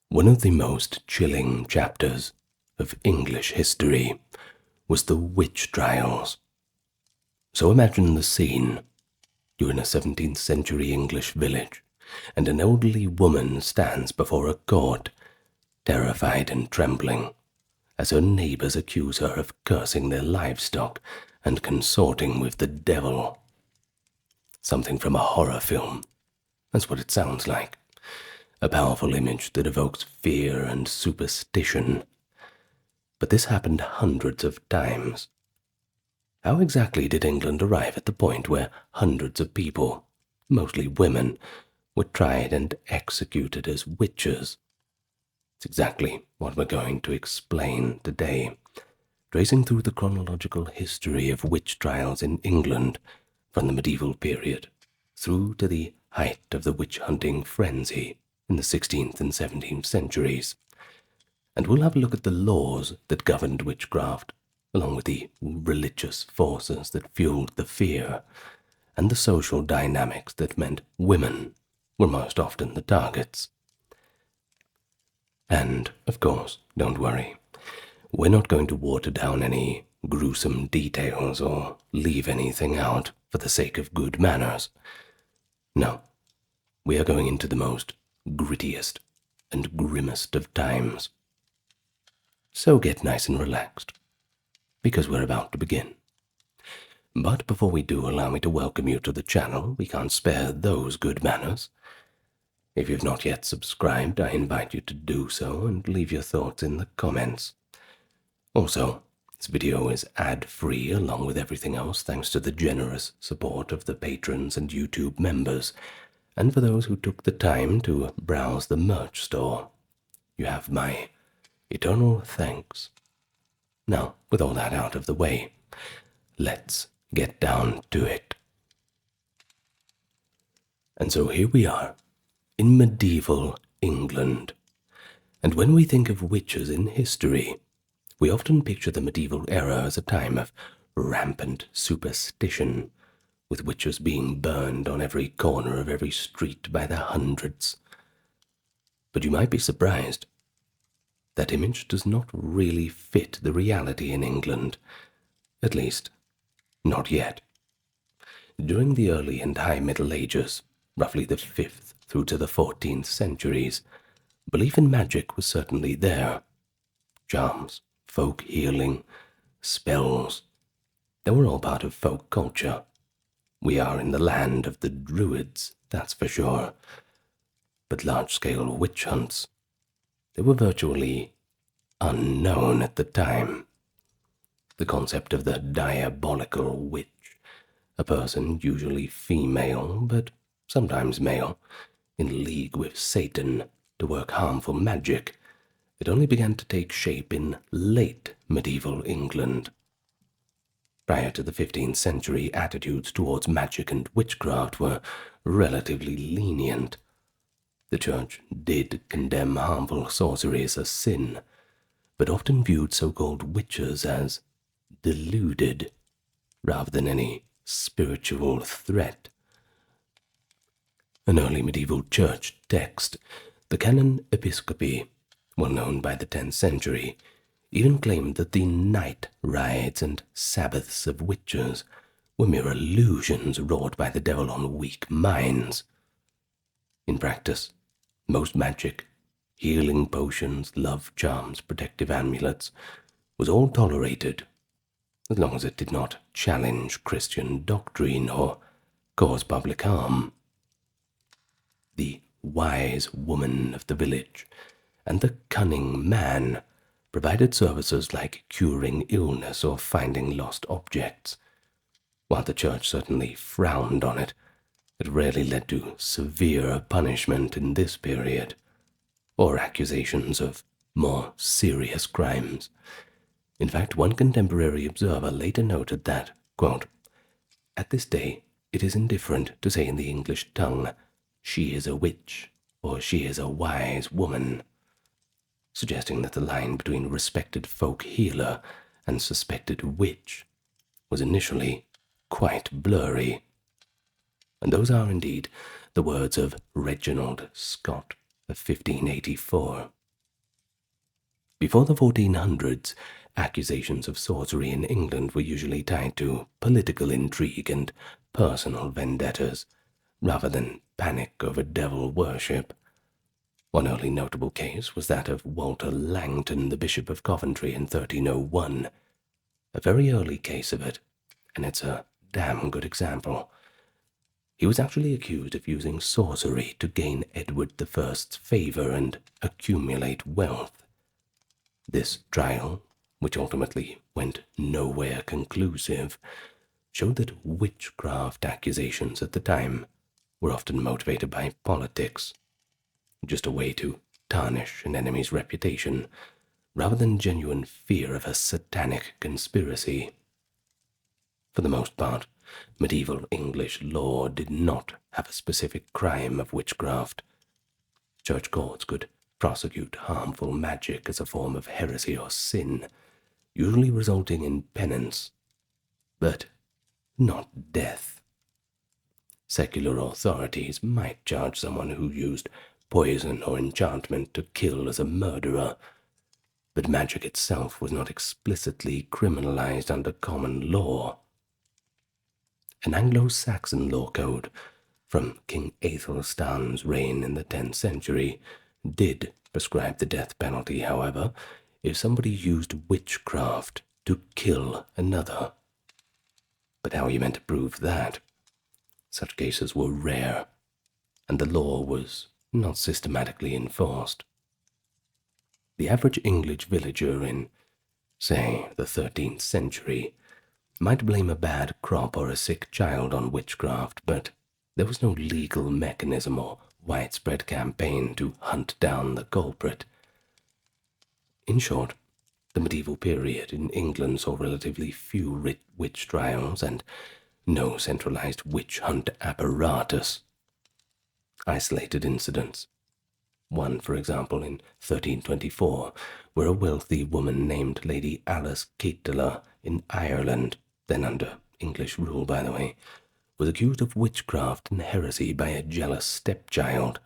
One of the most chilling chapters of English history was the witch trials. So imagine the scene. You're in a 17th century English village, and an elderly woman stands before a court, terrified and trembling, as her neighbors accuse her of cursing their livestock and consorting with the devil. Something from a horror film. That's what it sounds like. A powerful image that evokes fear and superstition. But this happened hundreds of times. How exactly did England arrive at the point where hundreds of people, mostly women, were tried and executed as witches? It's exactly what we're going to explain today, tracing through the chronological history of witch trials in England from the medieval period through to the height of the witch-hunting frenzy in the 16th and 17th centuries. And we'll have a look at the laws that governed witchcraft, along with the religious forces that fueled the fear, and the social dynamics that meant women were most often the targets. And, of course, don't worry, we're not going to water down any gruesome details or leave anything out for the sake of good manners. No, we are going into the most grittiest and grimmest of times. So get nice and relaxed, because we're about to begin. But before we do, allow me to welcome you to the channel. We can't spare those good manners. If you've not yet subscribed, I invite you to do so and leave your thoughts in the comments. Also, this video is ad-free along with everything else thanks to the generous support of the patrons and YouTube members, and for those who took the time to browse the merch store. You have my eternal thanks. Now, with all that out of the way, let's get down to it. And so here we are, in medieval England. And when we think of witches in history, we often picture the medieval era as a time of rampant superstition, with witches being burned on every corner of every street by the hundreds. But you might be surprised. That image does not really fit the reality in England, at least, not yet. During the early and high Middle Ages, roughly the 5th through to the 14th centuries, belief in magic was certainly there. Charms, folk healing, spells, they were all part of folk culture. We are in the land of the Druids, that's for sure. But large-scale witch hunts, they were virtually unknown at the time. The concept of the diabolical witch, a person usually female, but sometimes male, in league with Satan to work harmful magic, it only began to take shape in late medieval England. Prior to the 15th century, attitudes towards magic and witchcraft were relatively lenient. The Church did condemn harmful sorcery as a sin, but often viewed so-called witches as deluded, rather than any spiritual threat. An early medieval church text, the Canon Episcopi, well known by the 10th century, even claimed that the night rides and sabbaths of witches were mere illusions wrought by the devil on weak minds. In practice, most magic, healing potions, love charms, protective amulets, was all tolerated, as long as it did not challenge Christian doctrine or cause public harm. The wise woman of the village and the cunning man provided services like curing illness or finding lost objects. While the church certainly frowned on it, it rarely led to severe punishment in this period, or accusations of more serious crimes. In fact, one contemporary observer later noted that, quote, "At this day it is indifferent to say in the English tongue, 'She is a witch,' or 'She is a wise woman,'" suggesting that the line between respected folk healer and suspected witch was initially quite blurry. And those are indeed the words of Reginald Scot of 1584. Before the 1400s, accusations of sorcery in England were usually tied to political intrigue and personal vendettas, rather than panic over devil worship. One early notable case was that of Walter Langton, the Bishop of Coventry, in 1301. A very early case of it, and it's a damn good example. He was actually accused of using sorcery to gain Edward I's favor and accumulate wealth. This trial, which ultimately went nowhere conclusive, showed that witchcraft accusations at the time were often motivated by politics, just a way to tarnish an enemy's reputation, rather than genuine fear of a satanic conspiracy. For the most part, medieval English law did not have a specific crime of witchcraft. Church courts could prosecute harmful magic as a form of heresy or sin, usually resulting in penance, but not death. Secular authorities might charge someone who used poison or enchantment to kill as a murderer, but magic itself was not explicitly criminalized under common law. An Anglo-Saxon law code from King Aethelstan's reign in the 10th century did prescribe the death penalty, however, if somebody used witchcraft to kill another. But how are you meant to prove that? Such cases were rare, and the law was not systematically enforced. The average English villager in, say, the 13th century might blame a bad crop or a sick child on witchcraft, but there was no legal mechanism or widespread campaign to hunt down the culprit. In short, the medieval period in England saw relatively few witch trials and no centralized witch hunt apparatus. Isolated incidents. One, for example, in 1324, where a wealthy woman named Lady Alice Keteler in Ireland, then under English rule by the way, was accused of witchcraft and heresy by a jealous stepchild.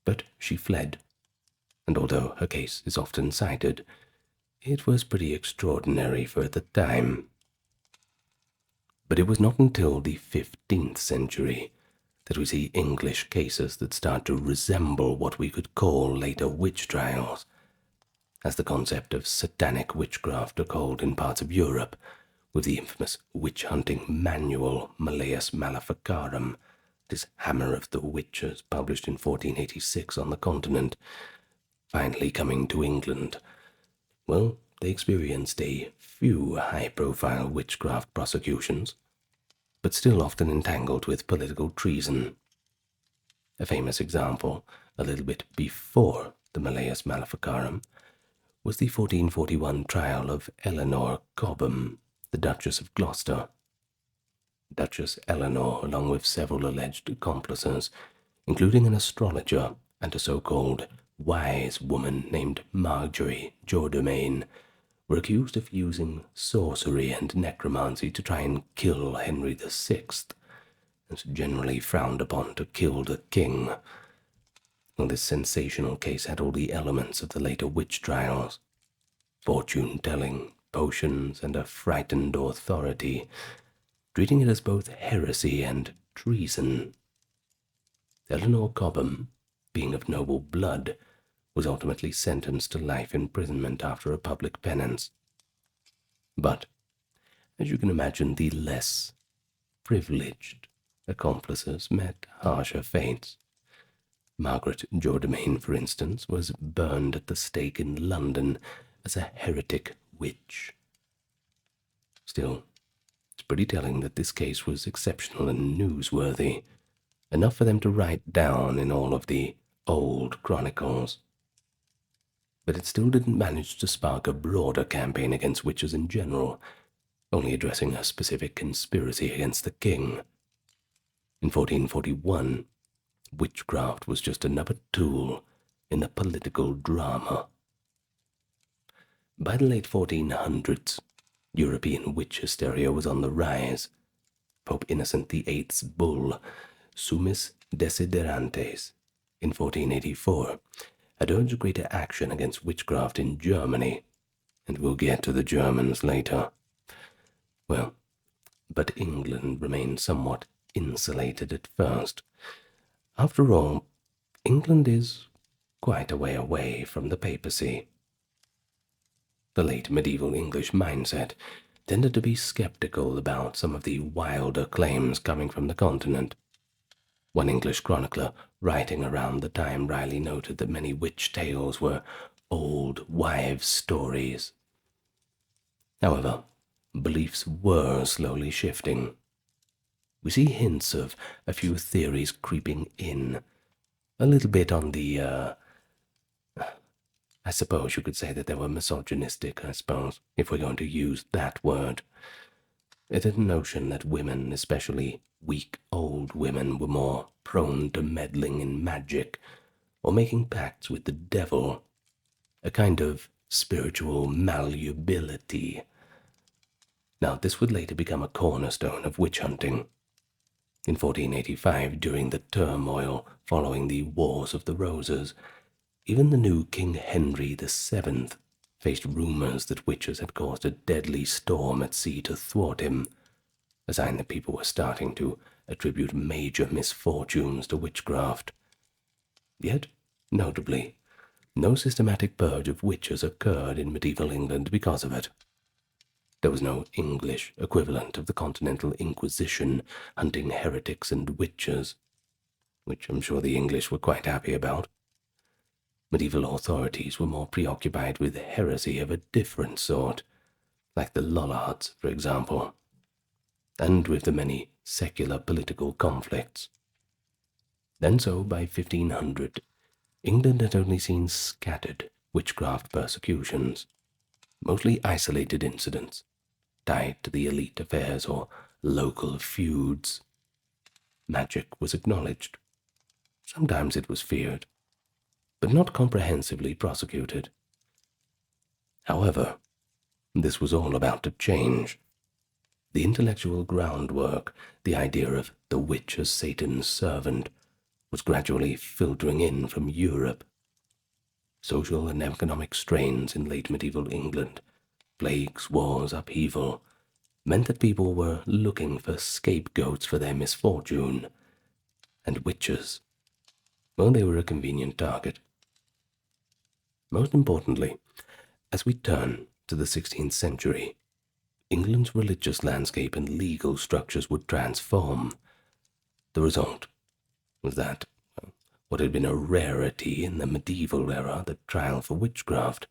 But she fled, and although her case is often cited, it was pretty extraordinary for the time. But it was not until the 15th century that we see English cases that start to resemble what we could call later witch trials, as the concept of satanic witchcraft took hold in parts of Europe, with the infamous witch-hunting manual Malleus Maleficarum, this hammer of the witches published in 1486 on the continent, finally coming to England. Well, they experienced a few high-profile witchcraft prosecutions, but still often entangled with political treason. A famous example, a little bit before the Malleus Maleficarum, was the 1441 trial of Eleanor Cobham, the Duchess of Gloucester. Duchess Eleanor, along with several alleged accomplices, including an astrologer and a so-called wise woman named Marjorie Jourdain, were accused of using sorcery and necromancy to try and kill Henry VI, and generally frowned upon to kill the king. Well, this sensational case had all the elements of the later witch trials: fortune-telling, potions, and a frightened authority, treating it as both heresy and treason. Eleanor Cobham, being of noble blood, was ultimately sentenced to life imprisonment after a public penance. But, as you can imagine, the less privileged accomplices met harsher fates. Margaret Jourdain, for instance, was burned at the stake in London as a heretic witch. Still, it's pretty telling that this case was exceptional and newsworthy, enough for them to write down in all of the old chronicles. But it still didn't manage to spark a broader campaign against witches in general, only addressing a specific conspiracy against the king. In 1441, witchcraft was just another tool in the political drama. By the late 1400s, European witch hysteria was on the rise. Pope Innocent VIII's bull, Summis Desiderantes, in 1484, had urged greater action against witchcraft in Germany, and we'll get to the Germans later. Well, but England remained somewhat insulated at first. After all, England is quite a way away from the papacy. The late medieval English mindset tended to be skeptical about some of the wilder claims coming from the continent. One English chronicler writing around the time wryly noted that many witch tales were old wives' stories. However, beliefs were slowly shifting. We see hints of a few theories creeping in, a little bit on the, I suppose you could say that they were misogynistic, I suppose, if we're going to use that word. It is a notion that women, especially weak old women, were more prone to meddling in magic or making pacts with the devil, a kind of spiritual malleability. Now, this would later become a cornerstone of witch hunting. In 1485, during the turmoil following the Wars of the Roses, even the new King Henry VII faced rumors that witches had caused a deadly storm at sea to thwart him, a sign that people were starting to attribute major misfortunes to witchcraft. Yet, notably, no systematic purge of witches occurred in medieval England because of it. There was no English equivalent of the Continental Inquisition hunting heretics and witches, which I'm sure the English were quite happy about. Medieval authorities were more preoccupied with heresy of a different sort, like the Lollards, for example, and with the many secular political conflicts. And so, by 1500, England had only seen scattered witchcraft persecutions, mostly isolated incidents, tied to the elite affairs or local feuds. Magic was acknowledged. Sometimes it was feared, but not comprehensively prosecuted. However, this was all about to change. The intellectual groundwork, the idea of the witch as Satan's servant, was gradually filtering in from Europe. Social and economic strains in late medieval England, plagues, wars, upheaval, meant that people were looking for scapegoats for their misfortune, and witches, well, they were a convenient target. Most importantly, as we turn to the 16th century, England's religious landscape and legal structures would transform. The result was that what had been a rarity in the medieval era, the trial for witchcraft,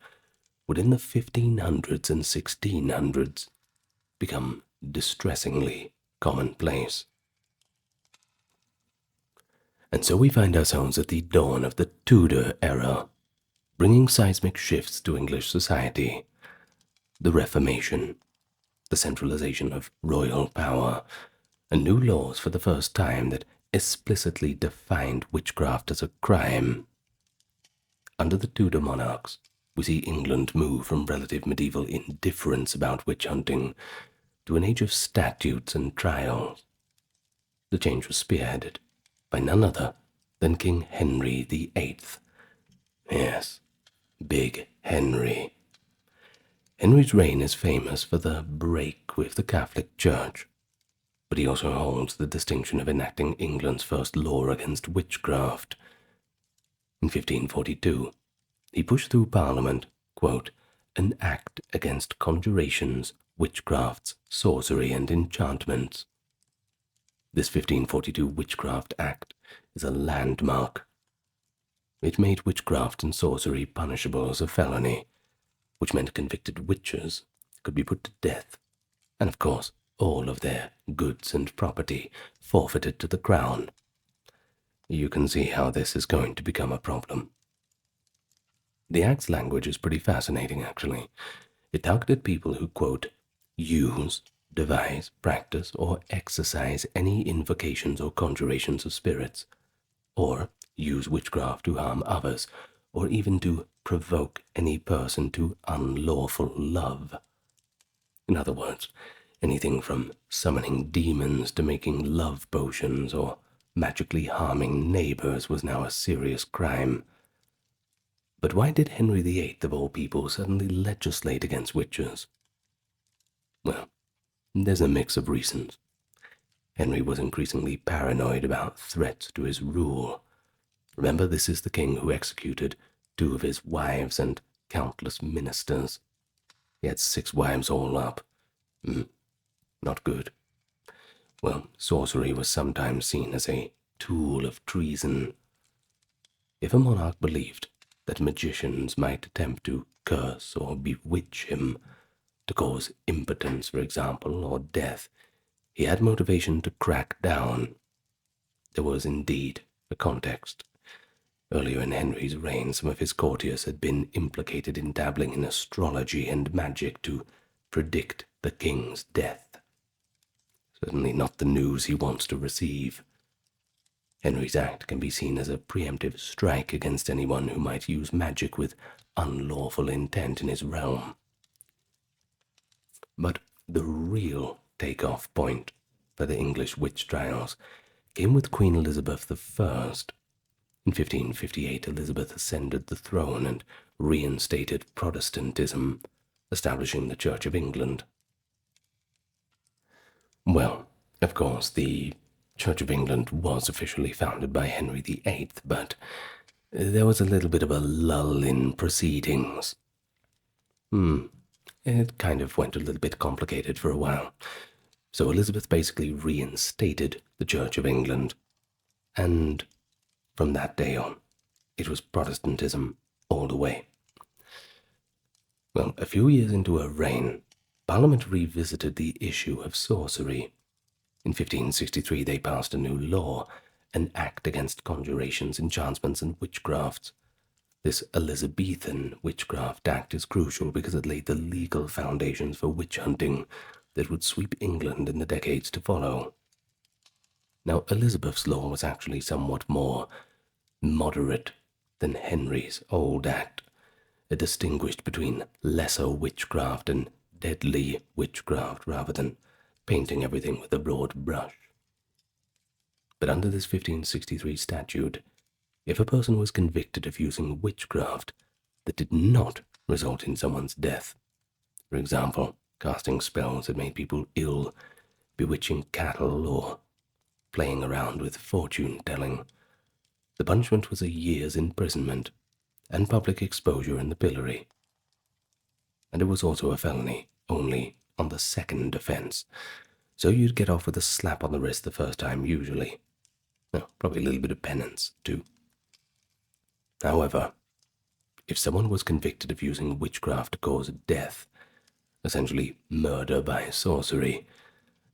would in the 1500s and 1600s become distressingly commonplace. And so we find ourselves at the dawn of the Tudor era, bringing seismic shifts to English society. The Reformation, the centralization of royal power, and new laws for the first time that explicitly defined witchcraft as a crime. Under the Tudor monarchs, we see England move from relative medieval indifference about witch hunting to an age of statutes and trials. The change was spearheaded by none other than King Henry VIII. Yes, Big Henry. Henry's reign is famous for the break with the Catholic Church, but he also holds the distinction of enacting England's first law against witchcraft. In 1542, he pushed through Parliament, quote, an act against conjurations, witchcrafts, sorcery, and enchantments. This 1542 Witchcraft Act is a landmark. It made witchcraft and sorcery punishable as a felony, which meant convicted witches could be put to death, and of course all of their goods and property forfeited to the crown. You can see how this is going to become a problem. The Act's language is pretty fascinating, actually. It targeted people who, quote, use, devise, practice, or exercise any invocations or conjurations of spirits, or use witchcraft to harm others, or even to provoke any person to unlawful love. In other words, anything from summoning demons to making love potions or magically harming neighbors was now a serious crime. But why did Henry VIII, of all people, suddenly legislate against witches? Well, there's a mix of reasons. Henry was increasingly paranoid about threats to his rule. Remember, this is the king who executed 2 of his wives and countless ministers. He had 6 wives all up. Not good. Well, sorcery was sometimes seen as a tool of treason. If a monarch believed that magicians might attempt to curse or bewitch him, to cause impotence, for example, or death, he had motivation to crack down. There was indeed a context. Earlier in Henry's reign, some of his courtiers had been implicated in dabbling in astrology and magic to predict the king's death. Certainly not the news he wants to receive. Henry's act can be seen as a preemptive strike against anyone who might use magic with unlawful intent in his realm. But the real takeoff point for the English witch trials came with Queen Elizabeth I. In 1558, Elizabeth ascended the throne and reinstated Protestantism, establishing the Church of England. Well, of course, the Church of England was officially founded by Henry VIII, but there was a little bit of a lull in proceedings. It kind of went a little bit complicated for a while. So Elizabeth basically reinstated the Church of England, and from that day on, it was Protestantism all the way. Well, a few years into her reign, Parliament revisited the issue of sorcery. In 1563, they passed a new law, an Act Against Conjurations, Enchantments, and Witchcrafts. This Elizabethan Witchcraft Act is crucial because it laid the legal foundations for witch hunting that would sweep England in the decades to follow. Now, Elizabeth's law was actually somewhat more moderate than Henry's old act. It distinguished between lesser witchcraft and deadly witchcraft rather than painting everything with a broad brush. But under this 1563 statute, if a person was convicted of using witchcraft that did not result in someone's death, for example, casting spells that made people ill, bewitching cattle, or playing around with fortune-telling, the punishment was a year's imprisonment and public exposure in the pillory. And it was also a felony, only on the second offense, so you'd get off with a slap on the wrist the first time usually. Well, probably a little bit of penance, too. However, if someone was convicted of using witchcraft to cause death, essentially murder by sorcery,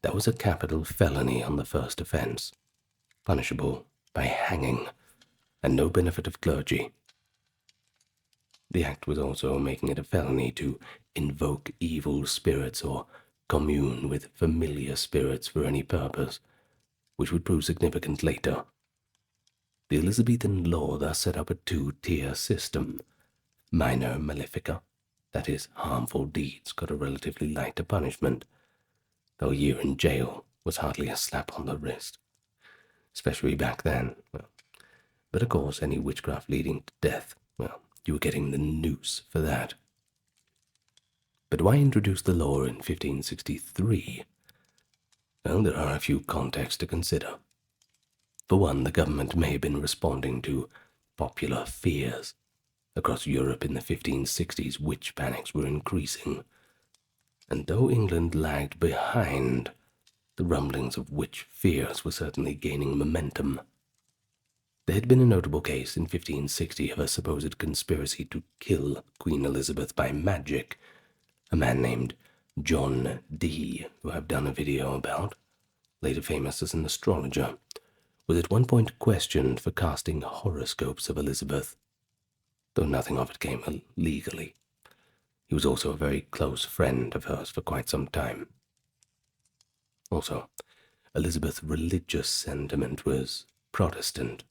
that was a capital felony on the first offense, punishable by hanging, and no benefit of clergy. The act was also making it a felony to invoke evil spirits or commune with familiar spirits for any purpose, which would prove significant later. The Elizabethan law thus set up a 2-tier system. Minor malefica, that is, harmful deeds, got a relatively lighter punishment, though a year in jail was hardly a slap on the wrist, especially back then. Well, but of course, any witchcraft leading to death, well, you were getting the noose for that. But why introduce the law in 1563? Well, there are a few contexts to consider. For one, the government may have been responding to popular fears. Across Europe in the 1560s, witch panics were increasing. And though England lagged behind, the rumblings of witch fears were certainly gaining momentum. There had been a notable case in 1560 of a supposed conspiracy to kill Queen Elizabeth by magic. A man named John Dee, who I've done a video about, later famous as an astrologer, was at one point questioned for casting horoscopes of Elizabeth, though nothing of it came legally. He was also a very close friend of hers for quite some time. Also, Elizabeth's religious sentiment was Protestant,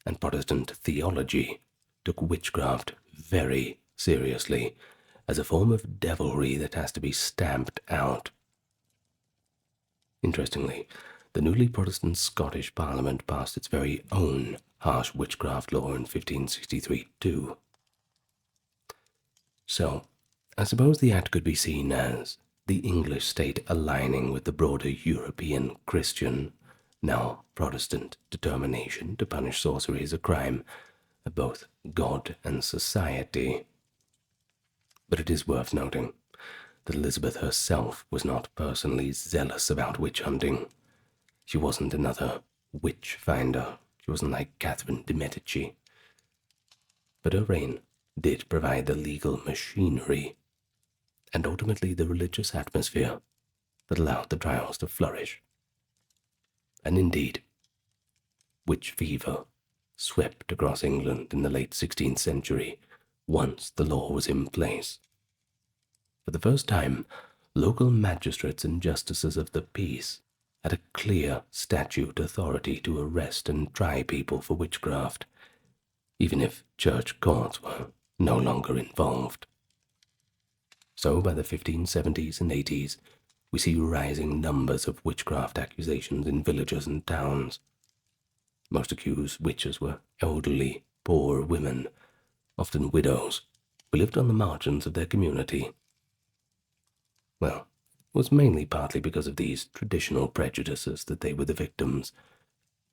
and Protestant theology took witchcraft very seriously as a form of devilry that has to be stamped out. Interestingly, the newly Protestant Scottish Parliament passed its very own harsh witchcraft law in 1563 too. So, I suppose the act could be seen as the English state aligning with the broader European Christian, now Protestant, determination to punish sorcery as a crime of both God and society. But it is worth noting that Elizabeth herself was not personally zealous about witch hunting. She wasn't another witch finder. She wasn't like Catherine de' Medici. But her reign did provide the legal machinery and ultimately the religious atmosphere that allowed the trials to flourish. And indeed, witch fever swept across England in the late 16th century once the law was in place. For the first time, local magistrates and justices of the peace had a clear statute authority to arrest and try people for witchcraft, even if church courts were no longer involved. So by the 1570s and 80s, we see rising numbers of witchcraft accusations in villages and towns. Most accused witches were elderly, poor women, often widows, who lived on the margins of their community. Well, it was mainly partly because of these traditional prejudices that they were the victims.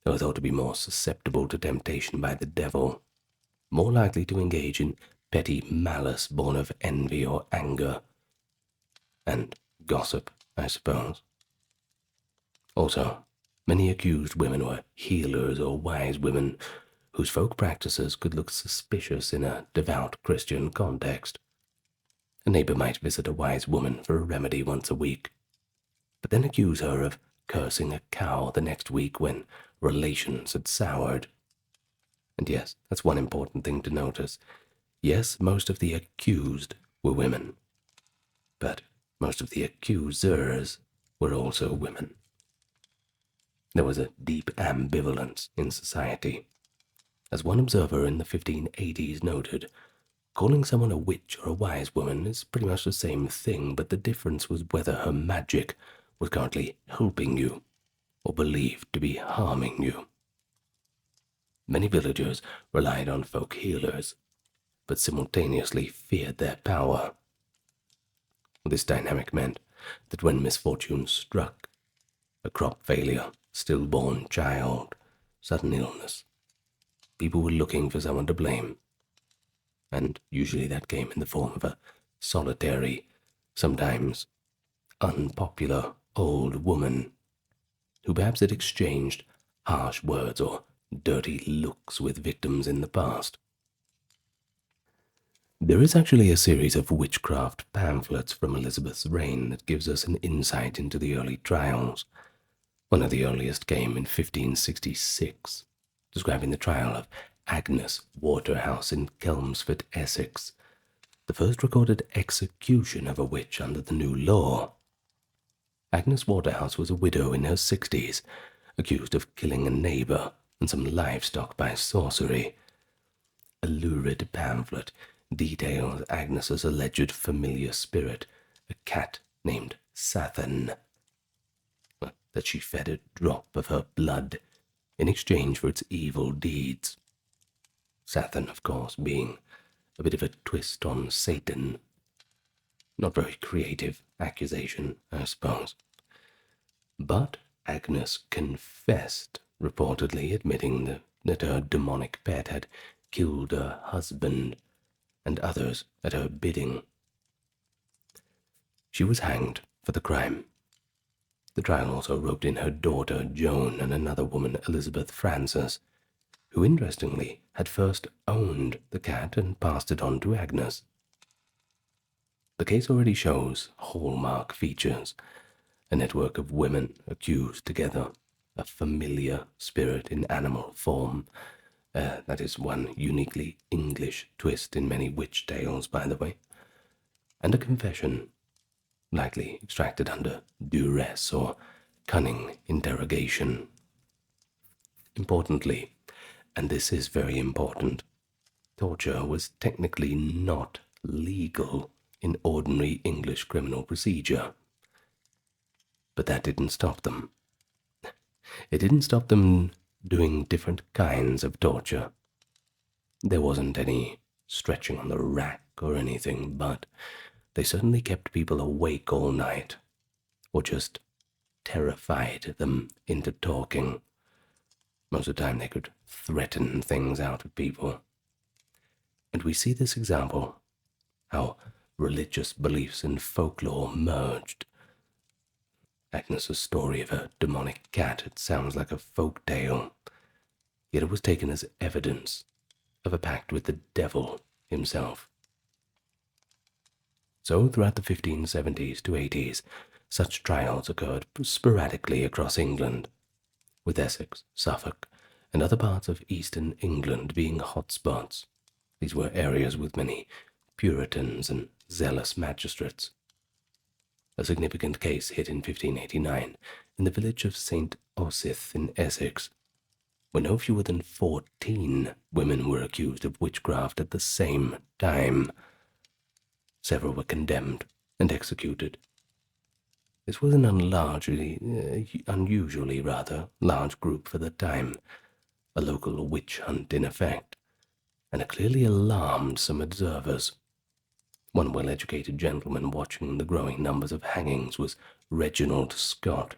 They were thought to be more susceptible to temptation by the devil, more likely to engage in petty malice born of envy or anger, and gossip, I suppose. Also, many accused women were healers or wise women whose folk practices could look suspicious in a devout Christian context. A neighbor might visit a wise woman for a remedy once a week, but then accuse her of cursing a cow the next week when relations had soured. And yes, that's one important thing to notice. Yes, most of the accused were women, but most of the accusers were also women. There was a deep ambivalence in society. As one observer in the 1580s noted, calling someone a witch or a wise woman is pretty much the same thing, but the difference was whether her magic was currently helping you or believed to be harming you. Many villagers relied on folk healers, but simultaneously feared their power. This dynamic meant that when misfortune struck, a crop failure, stillborn child, sudden illness, people were looking for someone to blame, and usually that came in the form of a solitary, sometimes unpopular old woman who perhaps had exchanged harsh words or dirty looks with victims in the past. There is actually a series of witchcraft pamphlets from Elizabeth's reign that gives us an insight into the early trials. One of the earliest came in 1566, describing the trial of Agnes Waterhouse in Chelmsford, Essex, the first recorded execution of a witch under the new law. Agnes Waterhouse was a widow in her 60s, accused of killing a neighbor and some livestock by sorcery. A lurid pamphlet details Agnes's alleged familiar spirit, a cat named Sathan, that she fed a drop of her blood in exchange for its evil deeds. Sathan, of course, being a bit of a twist on Satan. Not very creative accusation, I suppose. But Agnes confessed, reportedly admitting that her demonic pet had killed her husband and others at her bidding. She was hanged for the crime. The trial also roped in her daughter Joan and another woman, Elizabeth Frances, who interestingly had first owned the cat and passed it on to Agnes. The case already shows hallmark features: a network of women accused together, a familiar spirit in animal form. That is one uniquely English twist in many witch tales, by the way. And a confession, likely extracted under duress or cunning interrogation. Importantly, and this is very important, torture was technically not legal in ordinary English criminal procedure. But that didn't stop them. It didn't stop them doing different kinds of torture. There wasn't any stretching on the rack or anything, but they certainly kept people awake all night, or just terrified them into talking. Most of the time they could threaten things out of people. And we see this example, how religious beliefs and folklore merged. Agnes's story of a demonic cat, it sounds like a folk tale, yet it was taken as evidence of a pact with the devil himself. So throughout the 1570s to 80s, such trials occurred sporadically across England, with Essex, Suffolk, and other parts of eastern England being hotspots. These were areas with many Puritans and zealous magistrates. A significant case hit in 1589 in the village of St. Osyth in Essex, where no fewer than 14 women were accused of witchcraft at the same time. Several were condemned and executed. This was an unusually large group for the time, a local witch hunt in effect, and it clearly alarmed some observers. One well-educated gentleman watching the growing numbers of hangings was Reginald Scott,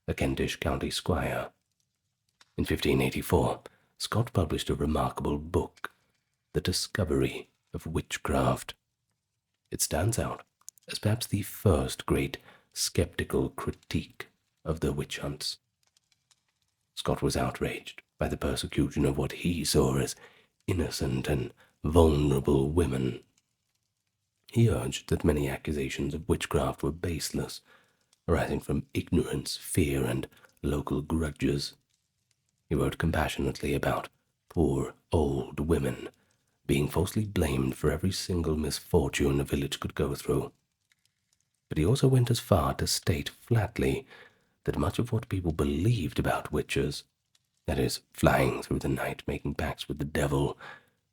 a Kentish county squire. In 1584, Scott published a remarkable book, The Discovery of Witchcraft. It stands out as perhaps the first great skeptical critique of the witch hunts. Scott was outraged by the persecution of what he saw as innocent and vulnerable women. He urged that many accusations of witchcraft were baseless, arising from ignorance, fear, and local grudges. He wrote compassionately about poor old women being falsely blamed for every single misfortune a village could go through. But he also went as far to state flatly that much of what people believed about witches, that is, flying through the night, making pacts with the devil,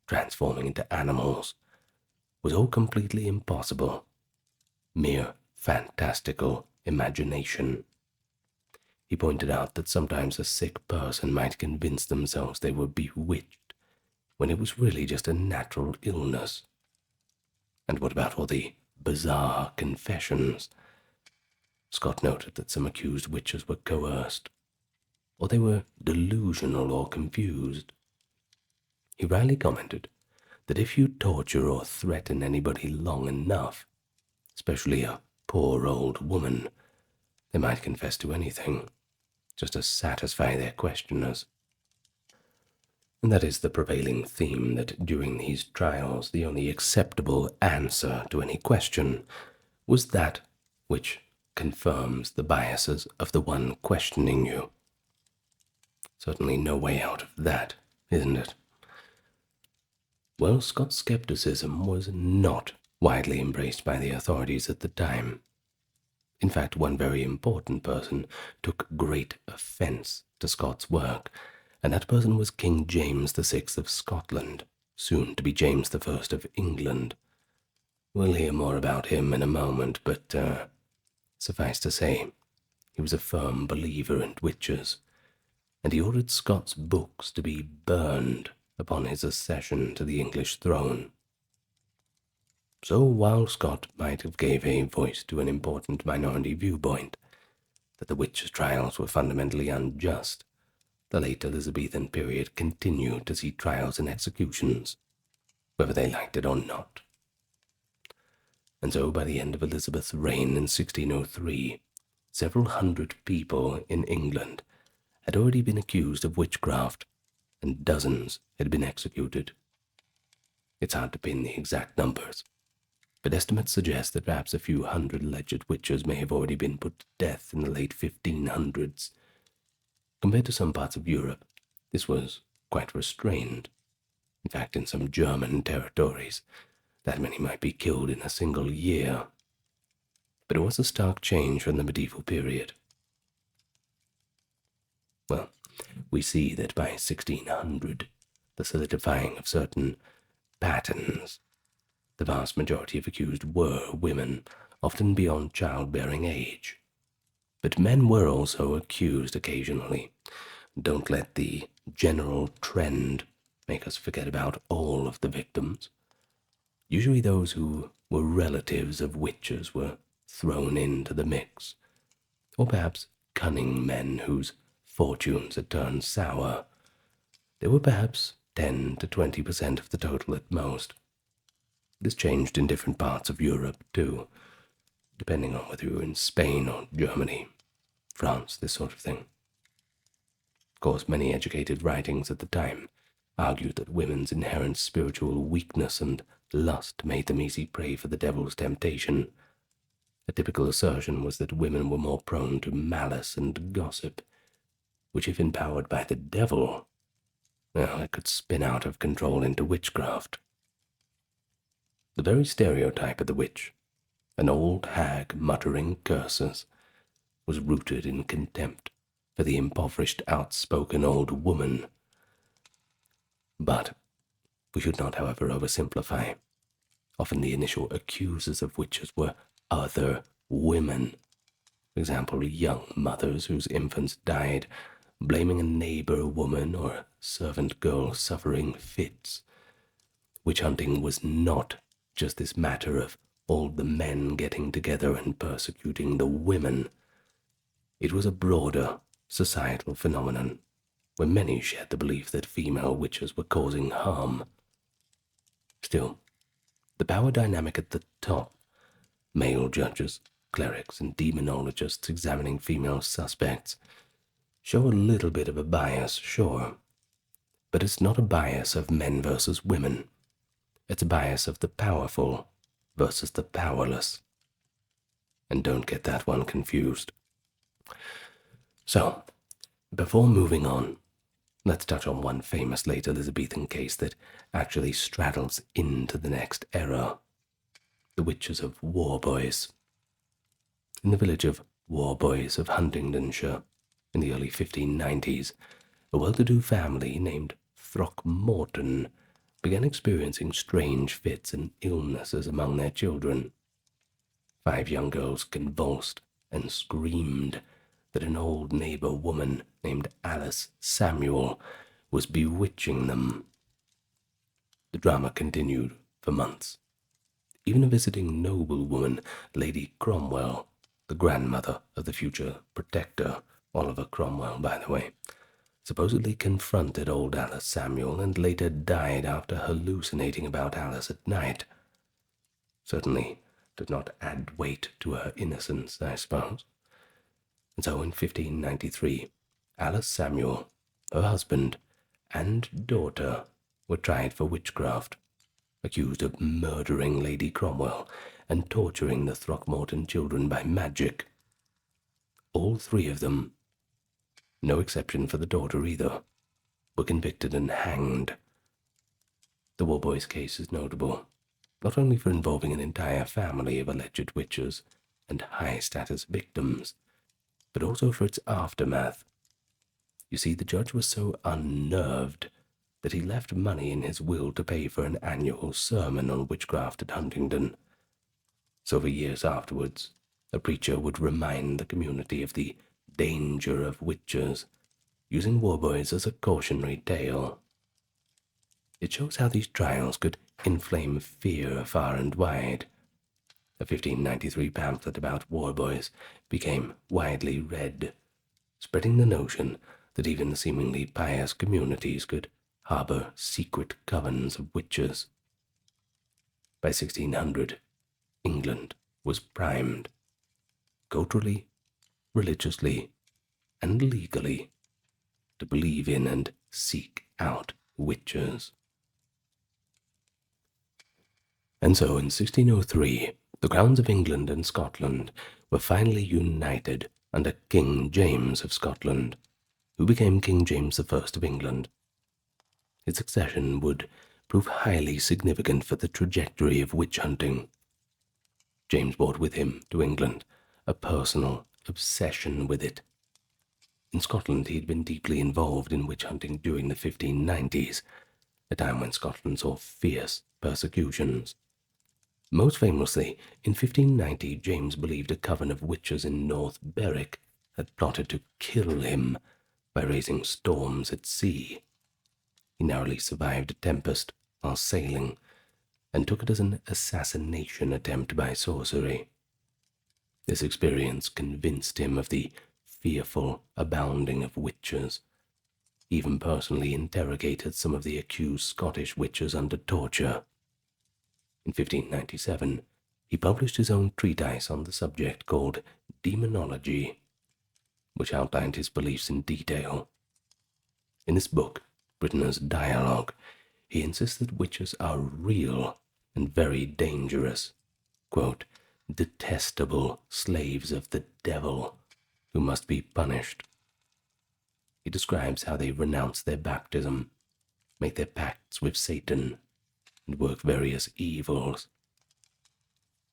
transforming into animals, was all completely impossible, mere fantastical imagination. He pointed out that sometimes a sick person might convince themselves they were bewitched, when it was really just a natural illness. And what about all the bizarre confessions? Scott noted that some accused witches were coerced, or they were delusional or confused. He wryly commented that if you torture or threaten anybody long enough, especially a poor old woman, they might confess to anything, just to satisfy their questioners. And that is the prevailing theme, that during these trials the only acceptable answer to any question was that which confirms the biases of the one questioning you. Certainly no way out of that, isn't it? Well, Scott's skepticism was not widely embraced by the authorities at the time. In fact, one very important person took great offense to Scott's work, and that person was King James VI of Scotland, soon to be James I of England. We'll hear more about him in a moment, but suffice to say, he was a firm believer in witches, and he ordered Scott's books to be burned upon his accession to the English throne. So while Scott might have gave a voice to an important minority viewpoint, that the witches' trials were fundamentally unjust, the late Elizabethan period continued to see trials and executions, whether they liked it or not. And so by the end of Elizabeth's reign in 1603, several hundred people in England had already been accused of witchcraft, and dozens had been executed. It's hard to pin the exact numbers, but estimates suggest that perhaps a few hundred alleged witches may have already been put to death in the late 1500s. Compared to some parts of Europe, this was quite restrained. In fact, in some German territories, that many might be killed in a single year. But it was a stark change from the medieval period. Well, we see that by 1600, the solidifying of certain patterns, the vast majority of accused were women, often beyond childbearing age. But men were also accused occasionally. Don't let the general trend make us forget about all of the victims. Usually those who were relatives of witches were thrown into the mix, or perhaps cunning men whose fortunes had turned sour. They were perhaps 10 to 20% of the total at most. This changed in different parts of Europe too, depending on whether you were in Spain or Germany, France, this sort of thing. Of course, many educated writings at the time argued that women's inherent spiritual weakness and lust made them easy prey for the devil's temptation. A typical assertion was that women were more prone to malice and gossip, which, if empowered by the devil, well, it could spin out of control into witchcraft. The very stereotype of the witch, an old hag muttering curses, was rooted in contempt for the impoverished, outspoken old woman. But we should not, however, oversimplify. Often the initial accusers of witches were other women. For example, young mothers whose infants died, blaming a neighbor woman or a servant girl suffering fits. Witch hunting was not just this matter of all the men getting together and persecuting the women. It was a broader societal phenomenon, where many shared the belief that female witches were causing harm. Still, the power dynamic at the top, male judges, clerics, and demonologists examining female suspects, show a little bit of a bias, sure, but it's not a bias of men versus women. It's a bias of the powerful versus the powerless. And don't get that one confused. So, before moving on, let's touch on one famous late Elizabethan case that actually straddles into the next era: the witches of Warbois. In the village of Warbois of Huntingdonshire, in the early 1590s, a well-to-do family named Throckmorton began experiencing strange fits and illnesses among their children. 5 young girls convulsed and screamed that an old neighbor woman named Alice Samuel was bewitching them. The drama continued for months. Even a visiting noblewoman, Lady Cromwell, the grandmother of the future protector, Oliver Cromwell, by the way, supposedly confronted old Alice Samuel and later died after hallucinating about Alice at night. Certainly did not add weight to her innocence, I suppose. And so in 1593, Alice Samuel, her husband, and daughter were tried for witchcraft, accused of murdering Lady Cromwell and torturing the Throckmorton children by magic. All 3 of them, no exception for the daughter either, were convicted and hanged. The Warbois case is notable, not only for involving an entire family of alleged witches and high-status victims, but also for its aftermath. You see, the judge was so unnerved that he left money in his will to pay for an annual sermon on witchcraft at Huntingdon. So for years afterwards, a preacher would remind the community of the danger of witches, using Warbois as a cautionary tale. It shows how these trials could inflame fear far and wide. A 1593 pamphlet about Warbois became widely read, spreading the notion that even the seemingly pious communities could harbor secret covens of witches. By 1600, England was primed, culturally, religiously, and legally, to believe in and seek out witches. And so in 1603, the crowns of England and Scotland were finally united under King James of Scotland, who became King James I of England. His succession would prove highly significant for the trajectory of witch hunting. James brought with him to England a personal obsession with it. In Scotland, he had been deeply involved in witch hunting during the 1590s, a time when Scotland saw fierce persecutions. Most famously, in 1590, James believed a coven of witches in North Berwick had plotted to kill him by raising storms at sea. He narrowly survived a tempest while sailing, and took it as an assassination attempt by sorcery. This experience convinced him of the fearful abounding of witches, even personally interrogated some of the accused Scottish witches under torture. In 1597, he published his own treatise on the subject called Demonology, which outlined his beliefs in detail. In this book, written as dialogue, he insists that witches are real and very dangerous, quote, detestable slaves of the devil who must be punished. He describes how they renounce their baptism, make their pacts with Satan, and work various evils.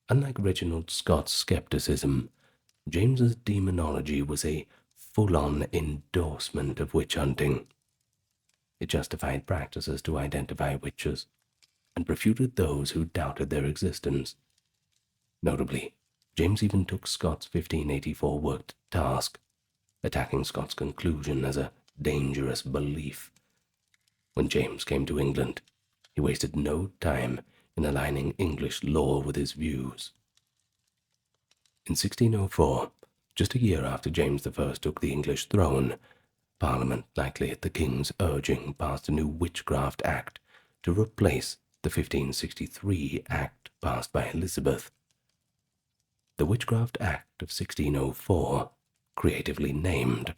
Unlike Reginald Scott's skepticism, James's demonology was a full-on endorsement of witch hunting. It justified practices to identify witches, and refuted those who doubted their existence. Notably, James even took Scott's 1584 work to task, attacking Scott's conclusion as a dangerous belief. When James came to England, he wasted no time in aligning English law with his views. In 1604, just a year after James I took the English throne, Parliament, likely at the King's urging, passed a new Witchcraft Act to replace the 1563 Act passed by Elizabeth. The Witchcraft Act of 1604, creatively named,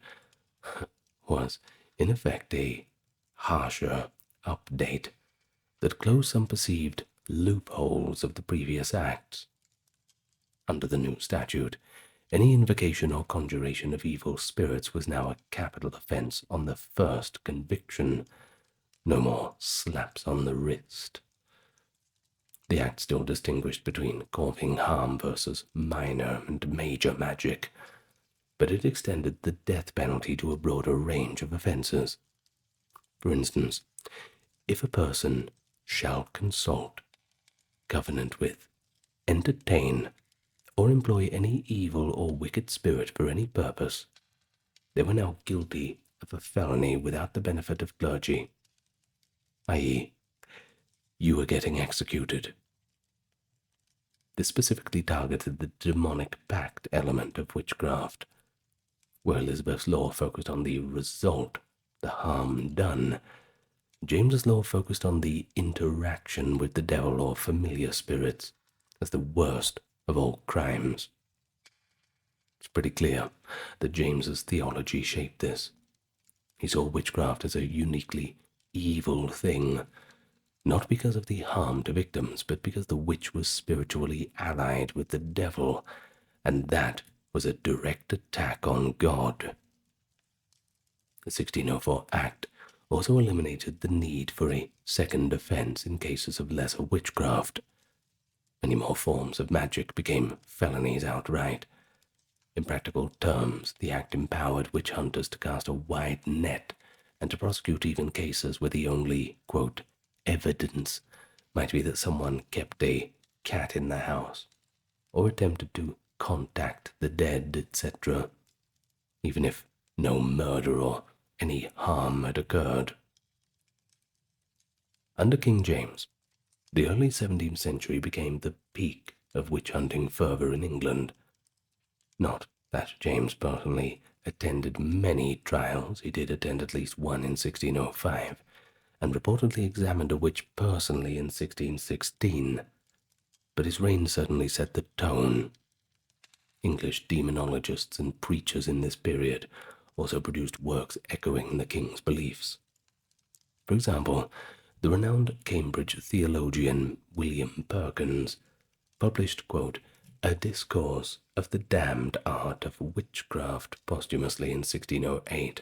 was in effect a harsher update that closed some perceived loopholes of the previous acts. Under the new statute, any invocation or conjuration of evil spirits was now a capital offense on the first conviction. No more slaps on the wrist. The act still distinguished between causing harm versus minor and major magic, but it extended the death penalty to a broader range of offenses. For instance, if a person shall consult, covenant with, entertain, or employ any evil or wicked spirit for any purpose, they were now guilty of a felony without the benefit of clergy, i.e., you were getting executed. This specifically targeted the demonic pact element of witchcraft, where Elizabeth's law focused on the result, the harm done. James's law focused on the interaction with the devil or familiar spirits as the worst of all crimes. It's pretty clear that James's theology shaped this. He saw witchcraft as a uniquely evil thing, not because of the harm to victims, but because the witch was spiritually allied with the devil, and that was a direct attack on God. The 1604 Act also eliminated the need for a second offense in cases of lesser witchcraft. Many more forms of magic became felonies outright. In practical terms, the Act empowered witch hunters to cast a wide net and to prosecute even cases where the only, quote, evidence might be that someone kept a cat in the house or attempted to contact the dead, etc., even if no murder or any harm had occurred. Under King James, the early 17th century became the peak of witch-hunting fervor in England. Not that James personally attended many trials. He did attend at least one in 1605, and reportedly examined a witch personally in 1616, but his reign certainly set the tone. English demonologists and preachers in this period also produced works echoing the king's beliefs. For example, the renowned Cambridge theologian William Perkins published, quote, a discourse of the damned art of witchcraft posthumously in 1608,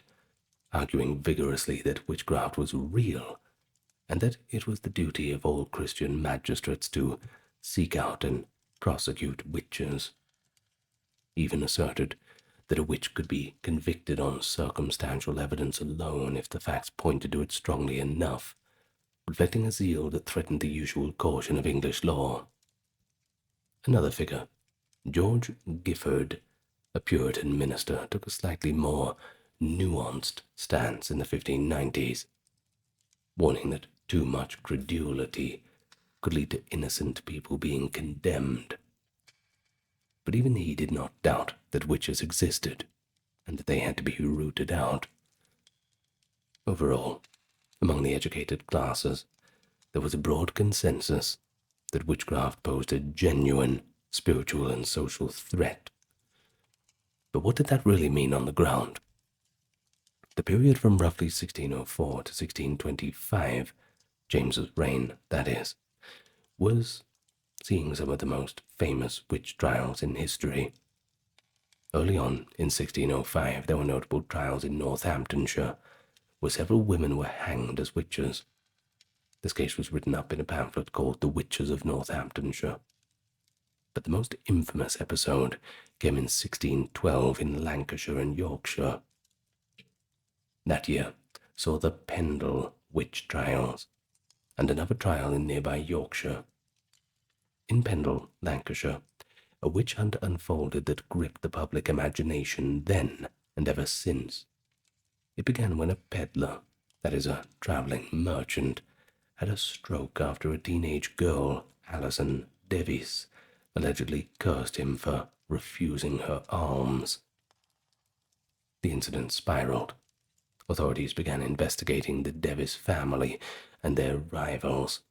arguing vigorously that witchcraft was real, and that it was the duty of all Christian magistrates to seek out and prosecute witches. Even asserted that a witch could be convicted on circumstantial evidence alone if the facts pointed to it strongly enough, reflecting a zeal that threatened the usual caution of English law. Another figure, George Gifford, a Puritan minister, took a slightly more nuanced stance in the 1590s, warning that too much credulity could lead to innocent people being condemned. But even he did not doubt that witches existed, and that they had to be rooted out. Overall, among the educated classes, there was a broad consensus that witchcraft posed a genuine spiritual and social threat. But what did that really mean on the ground? The period from roughly 1604 to 1625, James's reign, that is, was seeing some of the most famous witch trials in history. Early on, in 1605, there were notable trials in Northamptonshire, where several women were hanged as witches. This case was written up in a pamphlet called The Witches of Northamptonshire. But the most infamous episode came in 1612 in Lancashire and Yorkshire. That year saw the Pendle witch trials, and another trial in nearby Yorkshire. In Pendle, Lancashire, a witch hunt unfolded that gripped the public imagination then and ever since. It began when a peddler, that is a travelling merchant, had a stroke after a teenage girl, Alison Devis, allegedly cursed him for refusing her alms. The incident spiraled. Authorities began investigating the Devis family and their rivals.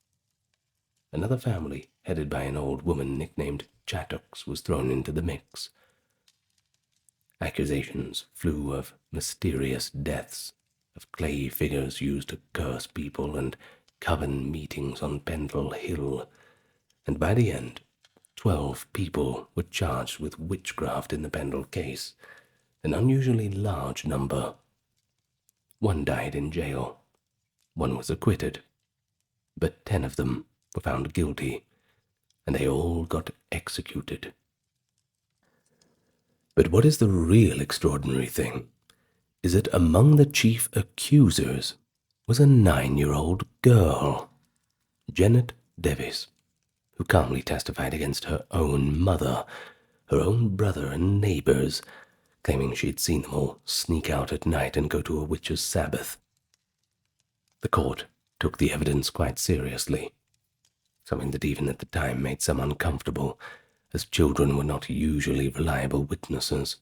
Another family, headed by an old woman nicknamed Chattox, was thrown into the mix. Accusations flew of mysterious deaths, of clay figures used to curse people, and coven meetings on Pendle Hill, and by the end, 12 people were charged with witchcraft in the Pendle case, an unusually large number. One died in jail. One was acquitted. But 10 of them were found guilty, and they all got executed. But what is the real extraordinary thing is that among the chief accusers was a 9-year-old girl, Janet Devis, who calmly testified against her own mother, her own brother and neighbors, claiming she had seen them all sneak out at night and go to a witch's sabbath. The court took the evidence quite seriously, something that even at the time made some uncomfortable, as children were not usually reliable witnesses.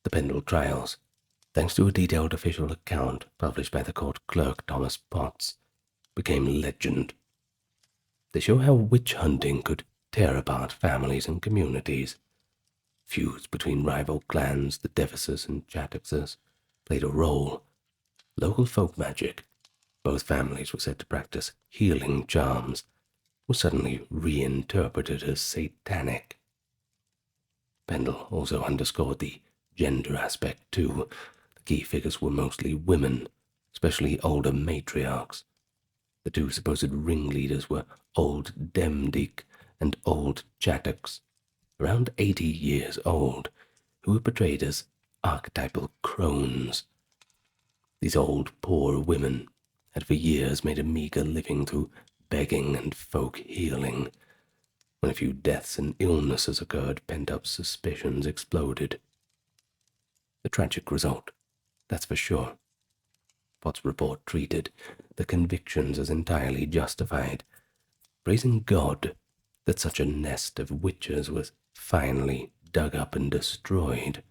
The Pendle trials, thanks to a detailed official account published by the court clerk Thomas Potts, became legend. They show how witch hunting could tear apart families and communities. Feuds between rival clans, the Devises and Chattoxes, played a role. Local folk magic, both families were said to practice healing charms, was suddenly reinterpreted as satanic. Pendle also underscored the gender aspect too. The key figures were mostly women, especially older matriarchs. The two supposed ringleaders were Old Demdike and Old Chattox, around 80 years old, who were portrayed as archetypal crones. These old, poor women had for years made a meager living through begging and folk healing. When a few deaths and illnesses occurred, pent-up suspicions exploded. A tragic result, that's for sure. Potts' report treated the convictions as entirely justified, praising God that such a nest of witches was finally dug up and destroyed.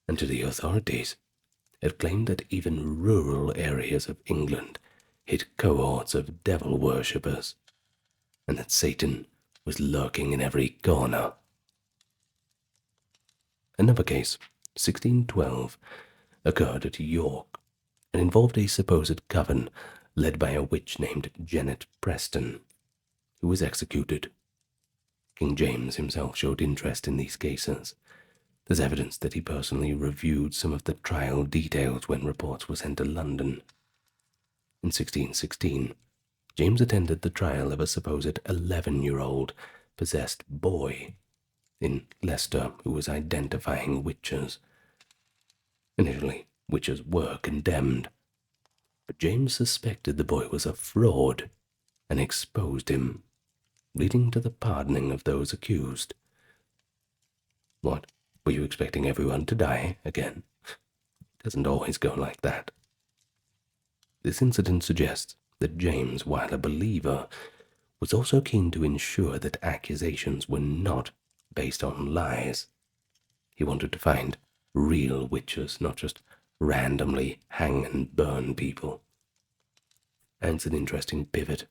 And to the authorities, it claimed that even rural areas of England hid cohorts of devil worshippers, and that Satan was lurking in every corner. Another case, 1612, occurred at York, and involved a supposed coven led by a witch named Janet Preston, who was executed. King James himself showed interest in these cases. There's evidence that he personally reviewed some of the trial details when reports were sent to London. In 1616, James attended the trial of a supposed 11-year-old possessed boy in Leicester who was identifying witches. Initially, witches were condemned, but James suspected the boy was a fraud and exposed him, leading to the pardoning of those accused. What, were you expecting everyone to die again? It doesn't always go like that. This incident suggests that James, while a believer, was also keen to ensure that accusations were not based on lies. He wanted to find real witches, not just randomly hang and burn people. And it's an interesting pivot.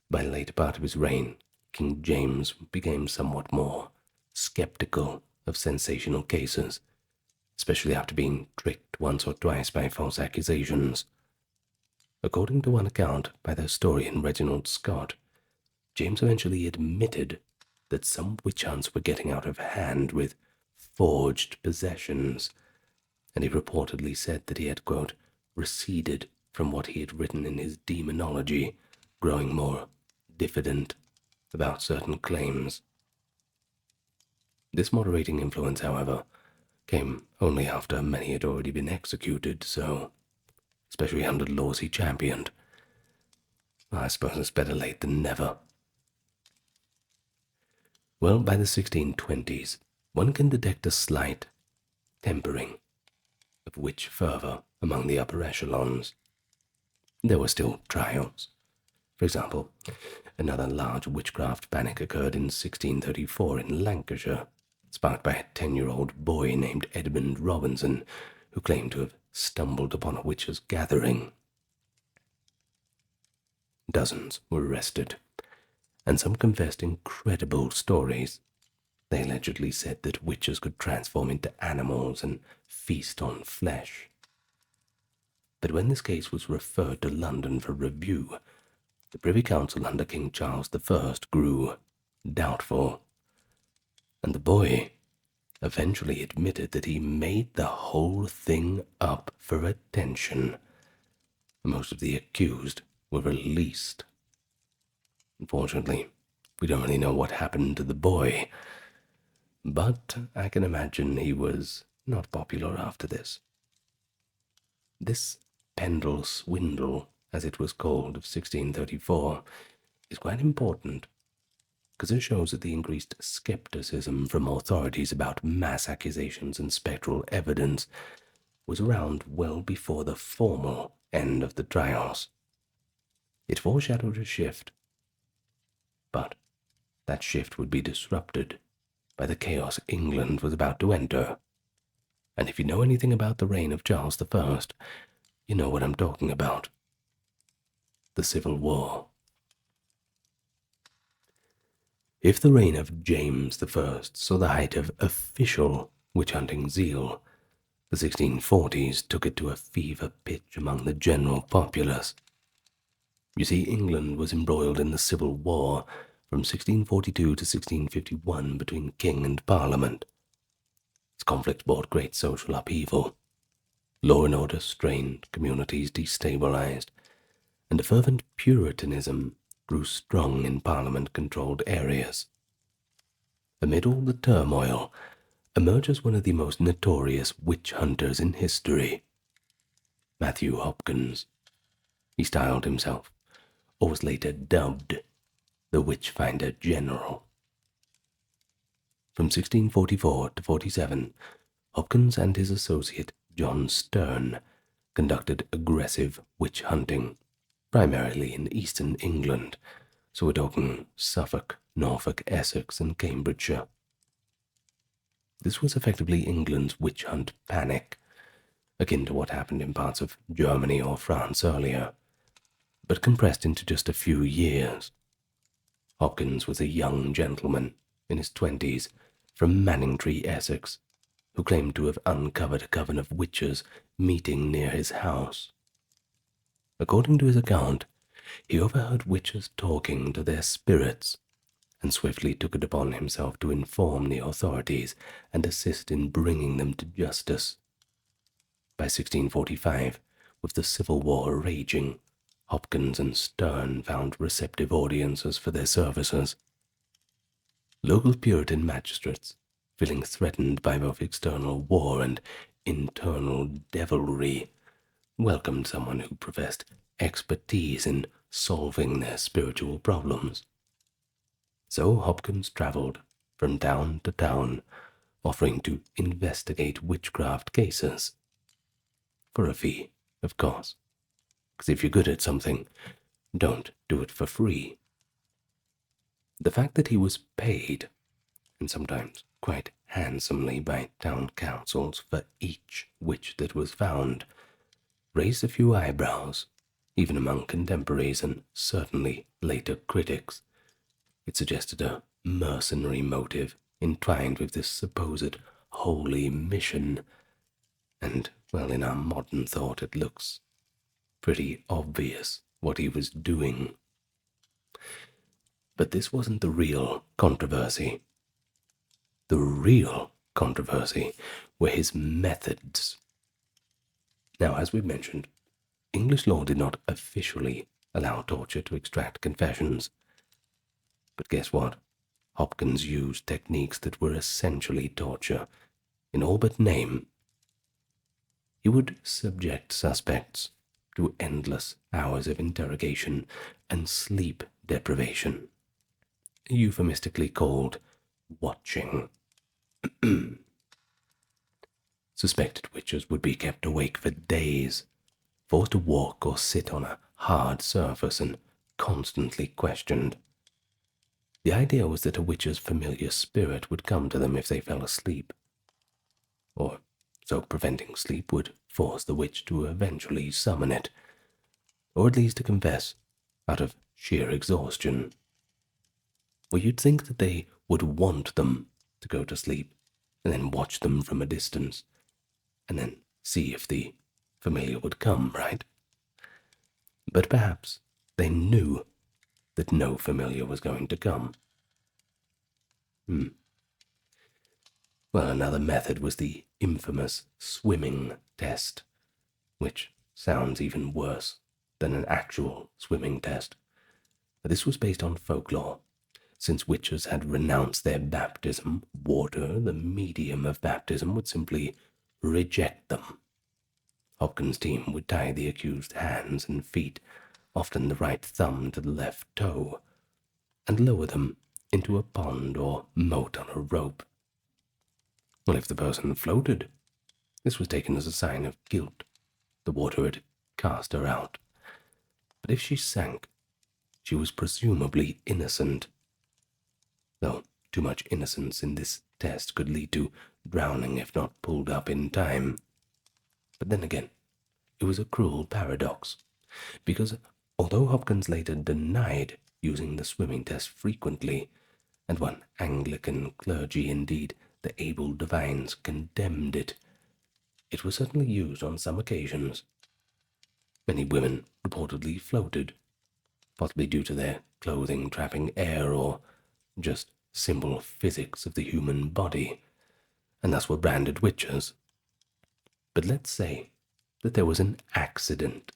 By the later part of his reign, King James became somewhat more skeptical of sensational cases, especially after being tricked once or twice by false accusations. According to one account by the historian Reginald Scott, James eventually admitted that some witch hunts were getting out of hand with forged possessions, and he reportedly said that he had, quote, receded from what he had written in his demonology, growing more diffident about certain claims. This moderating influence, however, came only after many had already been executed, so, especially under the laws he championed, I suppose it's better late than never. Well, by the 1620s, one can detect a slight tempering of witch fervor among the upper echelons. There were still trials. For example, another large witchcraft panic occurred in 1634 in Lancashire, sparked by a 10-year-old boy named Edmund Robinson, who claimed to have stumbled upon a witches' gathering. Dozens were arrested, and some confessed incredible stories. They allegedly said that witches could transform into animals and feast on flesh. But when this case was referred to London for review, the Privy Council under King Charles I grew doubtful, and the boy eventually admitted that he made the whole thing up for attention. Most of the accused were released. Unfortunately, we don't really know what happened to the boy, but I can imagine he was not popular after this. This Pendle swindle, as it was called, of 1634, is quite important, because it shows that the increased skepticism from authorities about mass accusations and spectral evidence was around well before the formal end of the trials. It foreshadowed a shift, but that shift would be disrupted by the chaos England was about to enter. And if you know anything about the reign of Charles I, you know what I'm talking about. The Civil War. If the reign of James I saw the height of official witch-hunting zeal, the 1640s took it to a fever pitch among the general populace. You see, England was embroiled in the Civil War from 1642 to 1651 between king and parliament. Its conflict brought great social upheaval. Law and order strained, communities destabilized, and a fervent Puritanism grew strong in parliament-controlled areas. Amid all the turmoil, emerges one of the most notorious witch hunters in history, Matthew Hopkins. He styled himself, or was later dubbed, the Witchfinder General. From 1644 to 47, Hopkins and his associate John Sterne conducted aggressive witch hunting, primarily in eastern England, so we're talking Suffolk, Norfolk, Essex, and Cambridgeshire. This was effectively England's witch hunt panic, akin to what happened in parts of Germany or France earlier, but compressed into just a few years. Hopkins was a young gentleman in his 20s from Manningtree, Essex, who claimed to have uncovered a coven of witches meeting near his house. According to his account, he overheard witches talking to their spirits and swiftly took it upon himself to inform the authorities and assist in bringing them to justice. By 1645, with the Civil War raging, Hopkins and Sterne found receptive audiences for their services. Local Puritan magistrates, feeling threatened by both external war and internal devilry, welcomed someone who professed expertise in solving their spiritual problems. So Hopkins traveled from town to town, offering to investigate witchcraft cases. For a fee, of course, Because if you're good at something, don't do it for free. The fact that he was paid, and sometimes quite handsomely by town councils for each witch that was found, raised a few eyebrows, even among contemporaries and certainly later critics. It suggested a mercenary motive entwined with this supposed holy mission, and, well, in our modern thought, it looks pretty obvious what he was doing. But this wasn't the real controversy. The real controversy were his methods. Now, as we've mentioned, English law did not officially allow torture to extract confessions. But guess what? Hopkins used techniques that were essentially torture, in all but name. He would subject suspects to endless hours of interrogation and sleep deprivation, euphemistically called watching. Suspected witches would be kept awake for days, forced to walk or sit on a hard surface and constantly questioned. The idea was that a witch's familiar spirit would come to them if they fell asleep, or so preventing sleep would force the witch to eventually summon it, or at least to confess out of sheer exhaustion. Or you'd think that they would want them to go to sleep, and then watch them from a distance, and then see if the familiar would come, right? But perhaps they knew that no familiar was going to come. Well, another method was the infamous swimming test, which sounds even worse than an actual swimming test. This was based on folklore. Since witches had renounced their baptism, water, the medium of baptism, would simply reject them. Hopkins' team would tie the accused's hands and feet, often the right thumb to the left toe, and lower them into a pond or moat on a rope. Well, if the person floated, this was taken as a sign of guilt. The water had cast her out. But if she sank, she was presumably innocent, though too much innocence in this test could lead to drowning if not pulled up in time. But then again, it was a cruel paradox, because although Hopkins later denied using the swimming test frequently, and one Anglican clergy, indeed the able divines, condemned it, it was certainly used on some occasions. Many women reportedly floated, possibly due to their clothing trapping air or just simple physics of the human body, and thus were branded witches. But let's say that there was an accident,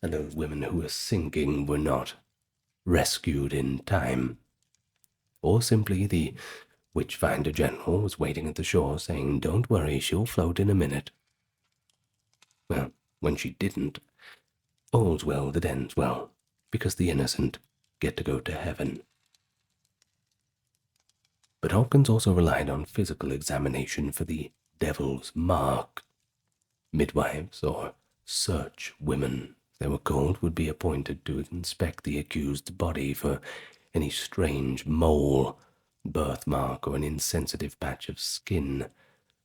and those women who were sinking were not rescued in time, or simply the witchfinder general was waiting at the shore saying, "Don't worry, she'll float in a minute." Well, when she didn't, all's well that ends well, because the innocent get to go to heaven. But Hopkins also relied on physical examination for the devil's mark. Midwives, or search women, they were called, would be appointed to inspect the accused's body for any strange mole, birthmark, or an insensitive patch of skin.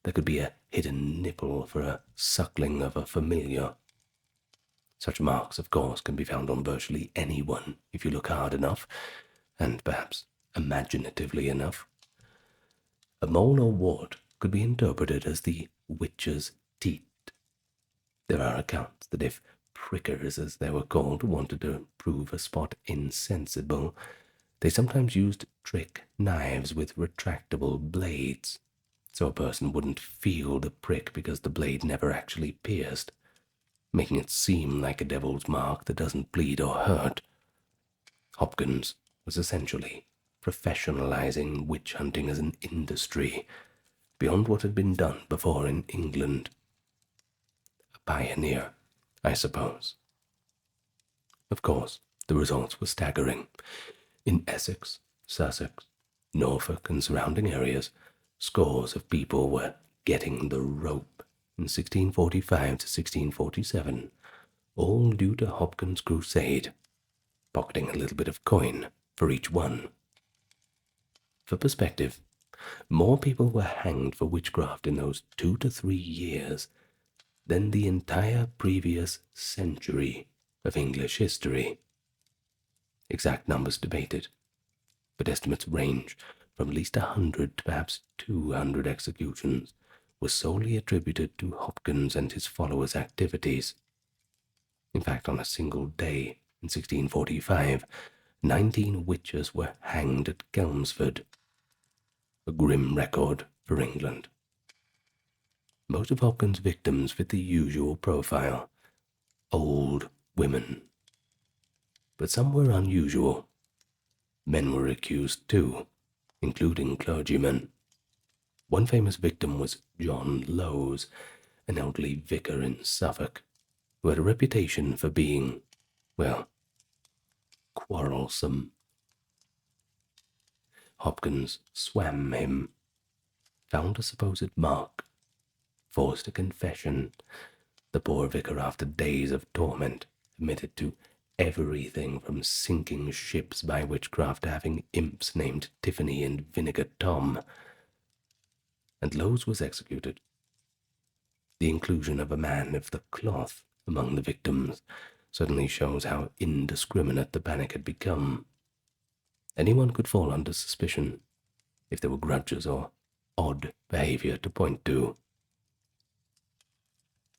There could be a hidden nipple for a suckling of a familiar. Such marks, of course, can be found on virtually anyone if you look hard enough, and perhaps imaginatively enough. A mole or wart could be interpreted as the witch's teat. There are accounts that if prickers, as they were called, wanted to prove a spot insensible, they sometimes used trick knives with retractable blades, so a person wouldn't feel the prick because the blade never actually pierced, making it seem like a devil's mark that doesn't bleed or hurt. Hopkins was essentially professionalizing witch hunting as an industry, beyond what had been done before in England. A pioneer, I suppose. Of course, the results were staggering. In Essex, Sussex, Norfolk, and surrounding areas, scores of people were getting the rope in 1645 to 1647, all due to Hopkins' crusade, pocketing a little bit of coin for each one. For perspective, more people were hanged for witchcraft in those 2 to 3 years than the entire previous century of English history. Exact numbers debated, but estimates range from at least 100 to perhaps 200 executions were solely attributed to Hopkins and his followers' activities. In fact, on a single day in 1645, 19 witches were hanged at Chelmsford, a grim record for England. Most of Hopkins' victims fit the usual profile: old women. But some were unusual. Men were accused too, including clergymen. One famous victim was John Lowes, an elderly vicar in Suffolk, who had a reputation for being, well, quarrelsome. Hopkins swam him, found a supposed mark, forced a confession. The poor vicar, after days of torment, admitted to everything from sinking ships by witchcraft to having imps named Tiffany and Vinegar Tom. And Lowes was executed. The inclusion of a man of the cloth among the victims certainly shows how indiscriminate the panic had become. Anyone could fall under suspicion if there were grudges or odd behavior to point to.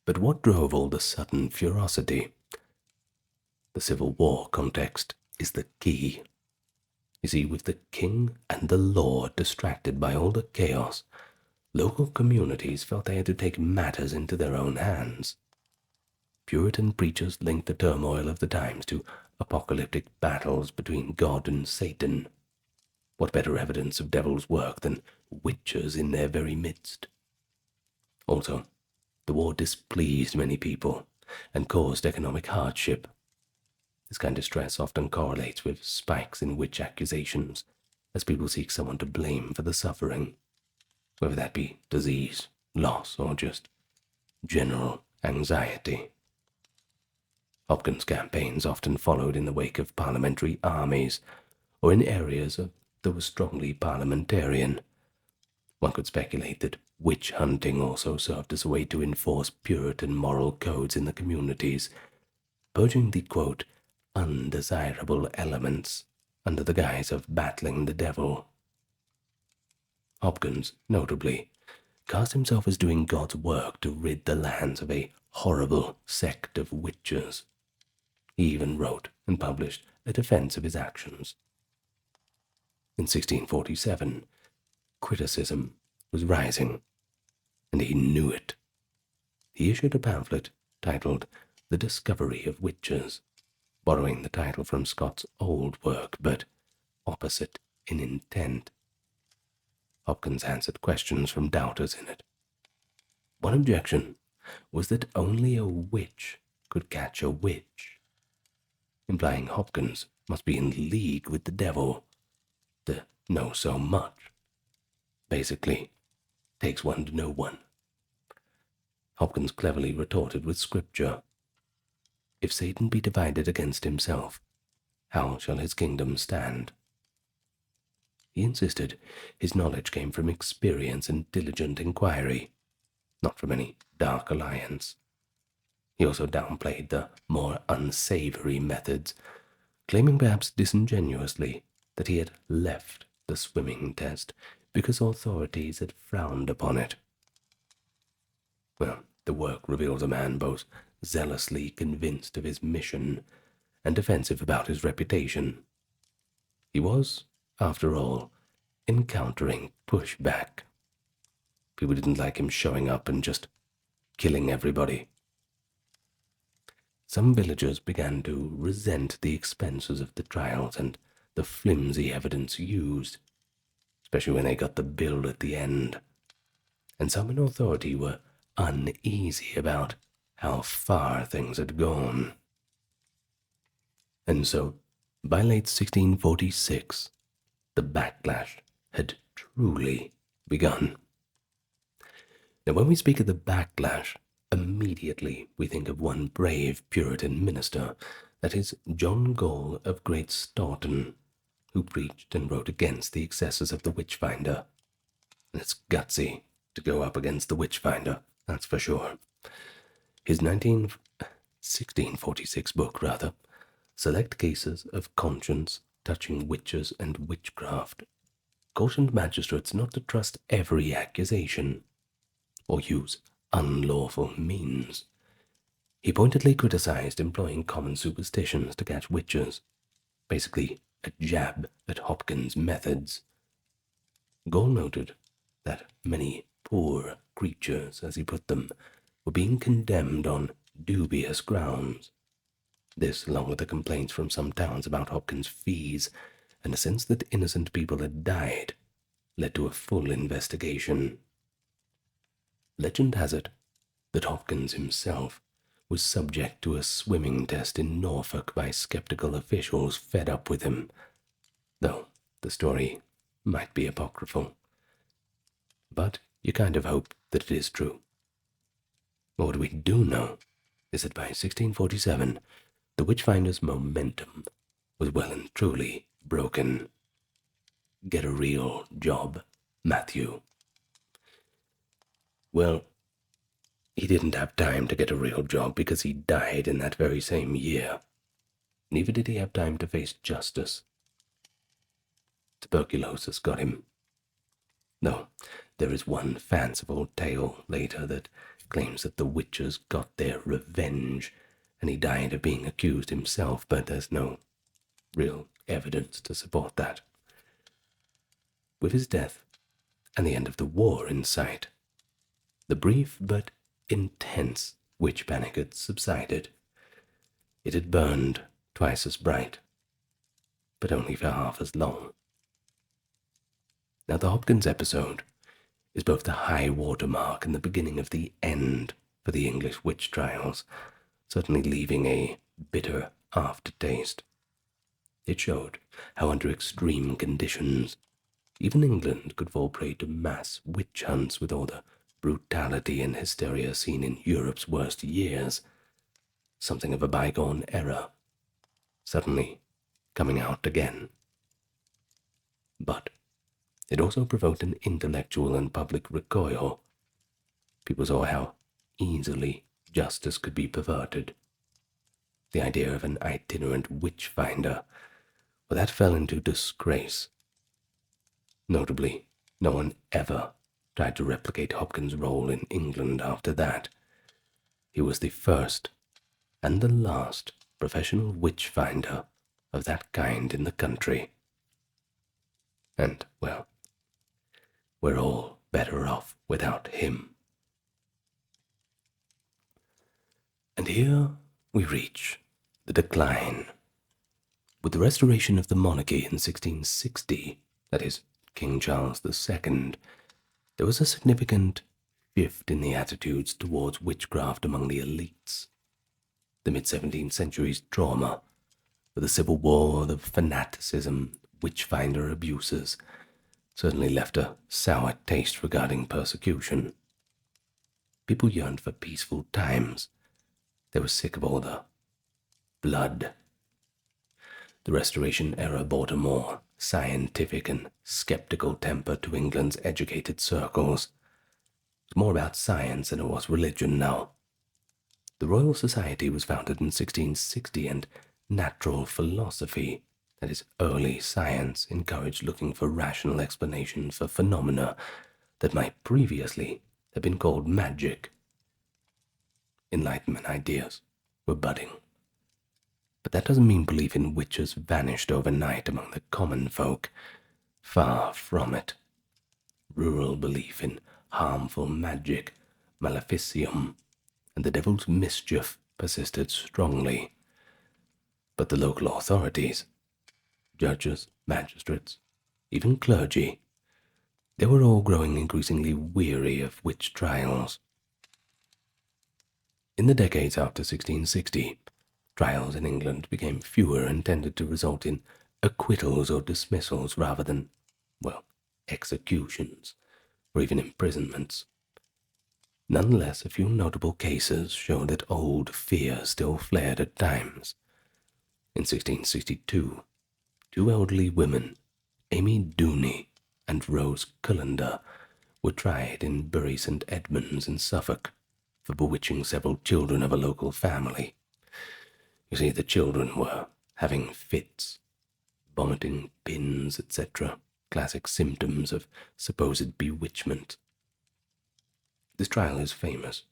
But what drove all the sudden ferocity? The Civil War context is the key. You see, with the king and the law distracted by all the chaos, local communities felt they had to take matters into their own hands. Puritan preachers linked the turmoil of the times to apocalyptic battles between God and Satan. What better evidence of devil's work than witches in their very midst? Also, the war displeased many people and caused economic hardship. This kind of stress often correlates with spikes in witch accusations, as people seek someone to blame for the suffering, whether that be disease, loss, or just general anxiety. Hopkins' campaigns often followed in the wake of parliamentary armies, or in areas that were strongly parliamentarian. One could speculate that witch hunting also served as a way to enforce Puritan moral codes in the communities, purging the, quote, undesirable elements under the guise of battling the devil. Hopkins, notably, cast himself as doing God's work to rid the lands of a horrible sect of witches. He even wrote and published a defense of his actions. In 1647, criticism was rising, and he knew it. He issued a pamphlet titled The Discovery of Witches, borrowing the title from Scott's old work, but opposite in intent. Hopkins answered questions from doubters in it. One objection was that only a witch could catch a witch, implying Hopkins must be in league with the devil to know so much. Basically, takes one to know one. Hopkins cleverly retorted with scripture. If Satan be divided against himself, how shall his kingdom stand? He insisted his knowledge came from experience and diligent inquiry, not from any dark alliance. He also downplayed the more unsavory methods, claiming perhaps disingenuously that he had left the swimming test because authorities had frowned upon it. Well, the work reveals a man both zealously convinced of his mission and defensive about his reputation. He was, after all, encountering pushback. People didn't like him showing up and just killing everybody. Some villagers began to resent the expenses of the trials and the flimsy evidence used, especially when they got the bill at the end. And some in authority were uneasy about how far things had gone. And so, by late 1646, the backlash had truly begun. Now, when we speak of the backlash, immediately we think of one brave Puritan minister, that is John Gall of Great Staughton, who preached and wrote against the excesses of the witch-finder. And it's gutsy to go up against the witch-finder, that's for sure. His 1646 book, Select Cases of Conscience Touching Witches and Witchcraft, cautioned magistrates not to trust every accusation or use unlawful means. He pointedly criticized employing common superstitions to catch witches, basically a jab at Hopkins' methods. Gall noted that many poor creatures, as he put them, were being condemned on dubious grounds. This, along with the complaints from some towns about Hopkins' fees and a sense that innocent people had died, led to a full investigation. Legend has it that Hopkins himself was subject to a swimming test in Norfolk by skeptical officials fed up with him, though the story might be apocryphal. But you kind of hope that it is true. What we do know is that by 1647, the witchfinder's momentum was well and truly broken. Get a real job, Matthew. Well, he didn't have time to get a real job because he died in that very same year. Neither did he have time to face justice. Tuberculosis got him. No, there is one fanciful tale later that claims that the witches got their revenge and he died of being accused himself, but there's no real evidence to support that. With his death and the end of the war in sight, the brief but intense witch panic had subsided. It had burned twice as bright, but only for half as long. Now, the Hopkins episode is both the high water mark and the beginning of the end for the English witch trials, certainly leaving a bitter aftertaste. It showed how under extreme conditions, even England could fall prey to mass witch hunts with all the brutality and hysteria seen in Europe's worst years. Something of a bygone era, suddenly coming out again. But it also provoked an intellectual and public recoil. People saw how easily justice could be perverted. The idea of an itinerant witch-finder, well, that fell into disgrace. Notably, no one ever tried to replicate Hopkins' role in England after that. He was the first and the last professional witch-finder of that kind in the country. And, well, we're all better off without him. And here we reach the decline. With the restoration of the monarchy in 1660, that is, King Charles II, there was a significant shift in the attitudes towards witchcraft among the elites. The mid-17th century's trauma, with the Civil War, the fanaticism, witchfinder abuses, certainly left a sour taste regarding persecution. People yearned for peaceful times. They were sick of all the blood. The Restoration era brought a more scientific and skeptical temper to England's educated circles. It was more about science than it was religion now. The Royal Society was founded in 1660, and natural philosophy, that is, early science, encouraged looking for rational explanations for phenomena that might previously have been called magic. Enlightenment ideas were budding. But that doesn't mean belief in witches vanished overnight among the common folk. Far from it. Rural belief in harmful magic, maleficium, and the devil's mischief persisted strongly. But the local authorities, judges, magistrates, even clergy, they were all growing increasingly weary of witch trials. In the decades after 1660, trials in England became fewer and tended to result in acquittals or dismissals rather than, well, executions or even imprisonments. Nonetheless, a few notable cases show that old fear still flared at times. In 1662, two elderly women, Amy Dooney and Rose Cullender, were tried in Bury St. Edmunds in Suffolk for bewitching several children of a local family. You see, the children were having fits, vomiting pins, etc., classic symptoms of supposed bewitchment. This trial is famous,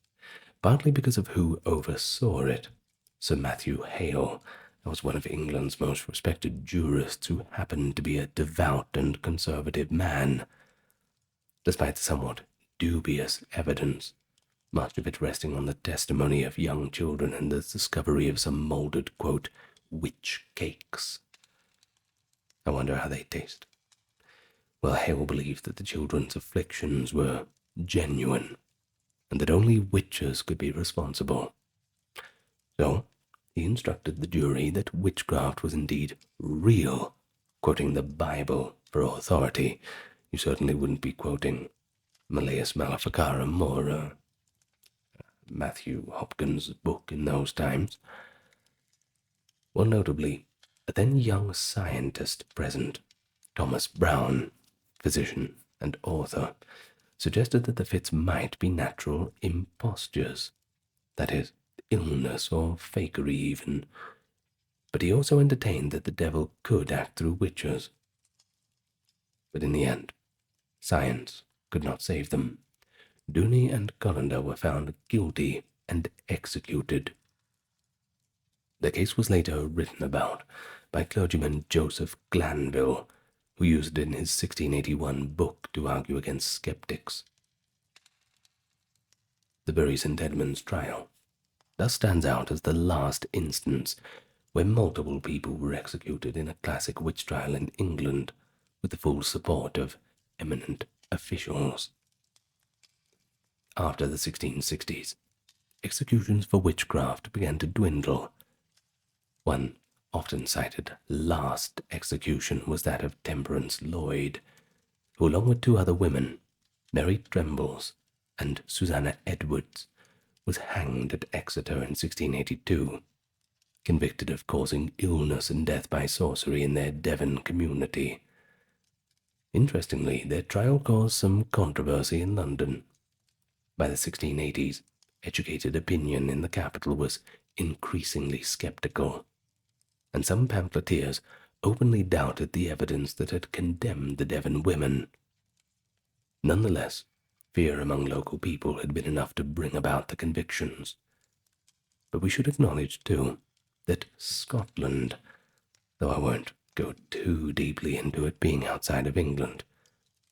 partly because of who oversaw it. Sir Matthew Hale was one of England's most respected jurists who happened to be a devout and conservative man. Despite the somewhat dubious evidence, much of it resting on the testimony of young children and the discovery of some molded, quote, witch cakes. I wonder how they taste. Well, Hale believed that the children's afflictions were genuine, and that only witches could be responsible. So, he instructed the jury that witchcraft was indeed real, quoting the Bible for authority. You certainly wouldn't be quoting Malleus Maleficarum or Matthew Hopkins' book in those times. Well, notably, a then young scientist present, Thomas Brown, physician and author, suggested that the fits might be natural impostures, that is, illness or fakery even, but he also entertained that the devil could act through witches. But in the end, science could not save them. Dooney and Cullender were found guilty and executed. The case was later written about by clergyman Joseph Glanville, who used it in his 1681 book to argue against skeptics. The Bury St. Edmunds trial thus stands out as the last instance where multiple people were executed in a classic witch trial in England with the full support of eminent officials. After the 1660s, executions for witchcraft began to dwindle. One often cited last execution was that of Temperance Lloyd, who, along with two other women, Mary Trembles and Susanna Edwards, was hanged at Exeter in 1682, convicted of causing illness and death by sorcery in their Devon community. Interestingly, their trial caused some controversy in London. By the 1680s, educated opinion in the capital was increasingly skeptical, and some pamphleteers openly doubted the evidence that had condemned the Devon women. Nonetheless, fear among local people had been enough to bring about the convictions. But we should acknowledge, too, that Scotland, though I won't go too deeply into it being outside of England,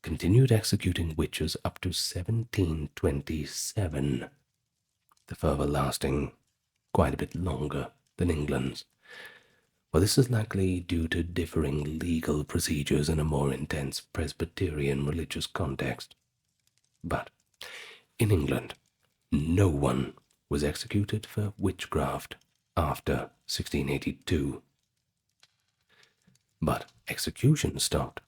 continued executing witches up to 1727, the fervour lasting quite a bit longer than England's. Well, this is likely due to differing legal procedures in a more intense Presbyterian religious context. But in England, no one was executed for witchcraft after 1682. But executions stopped.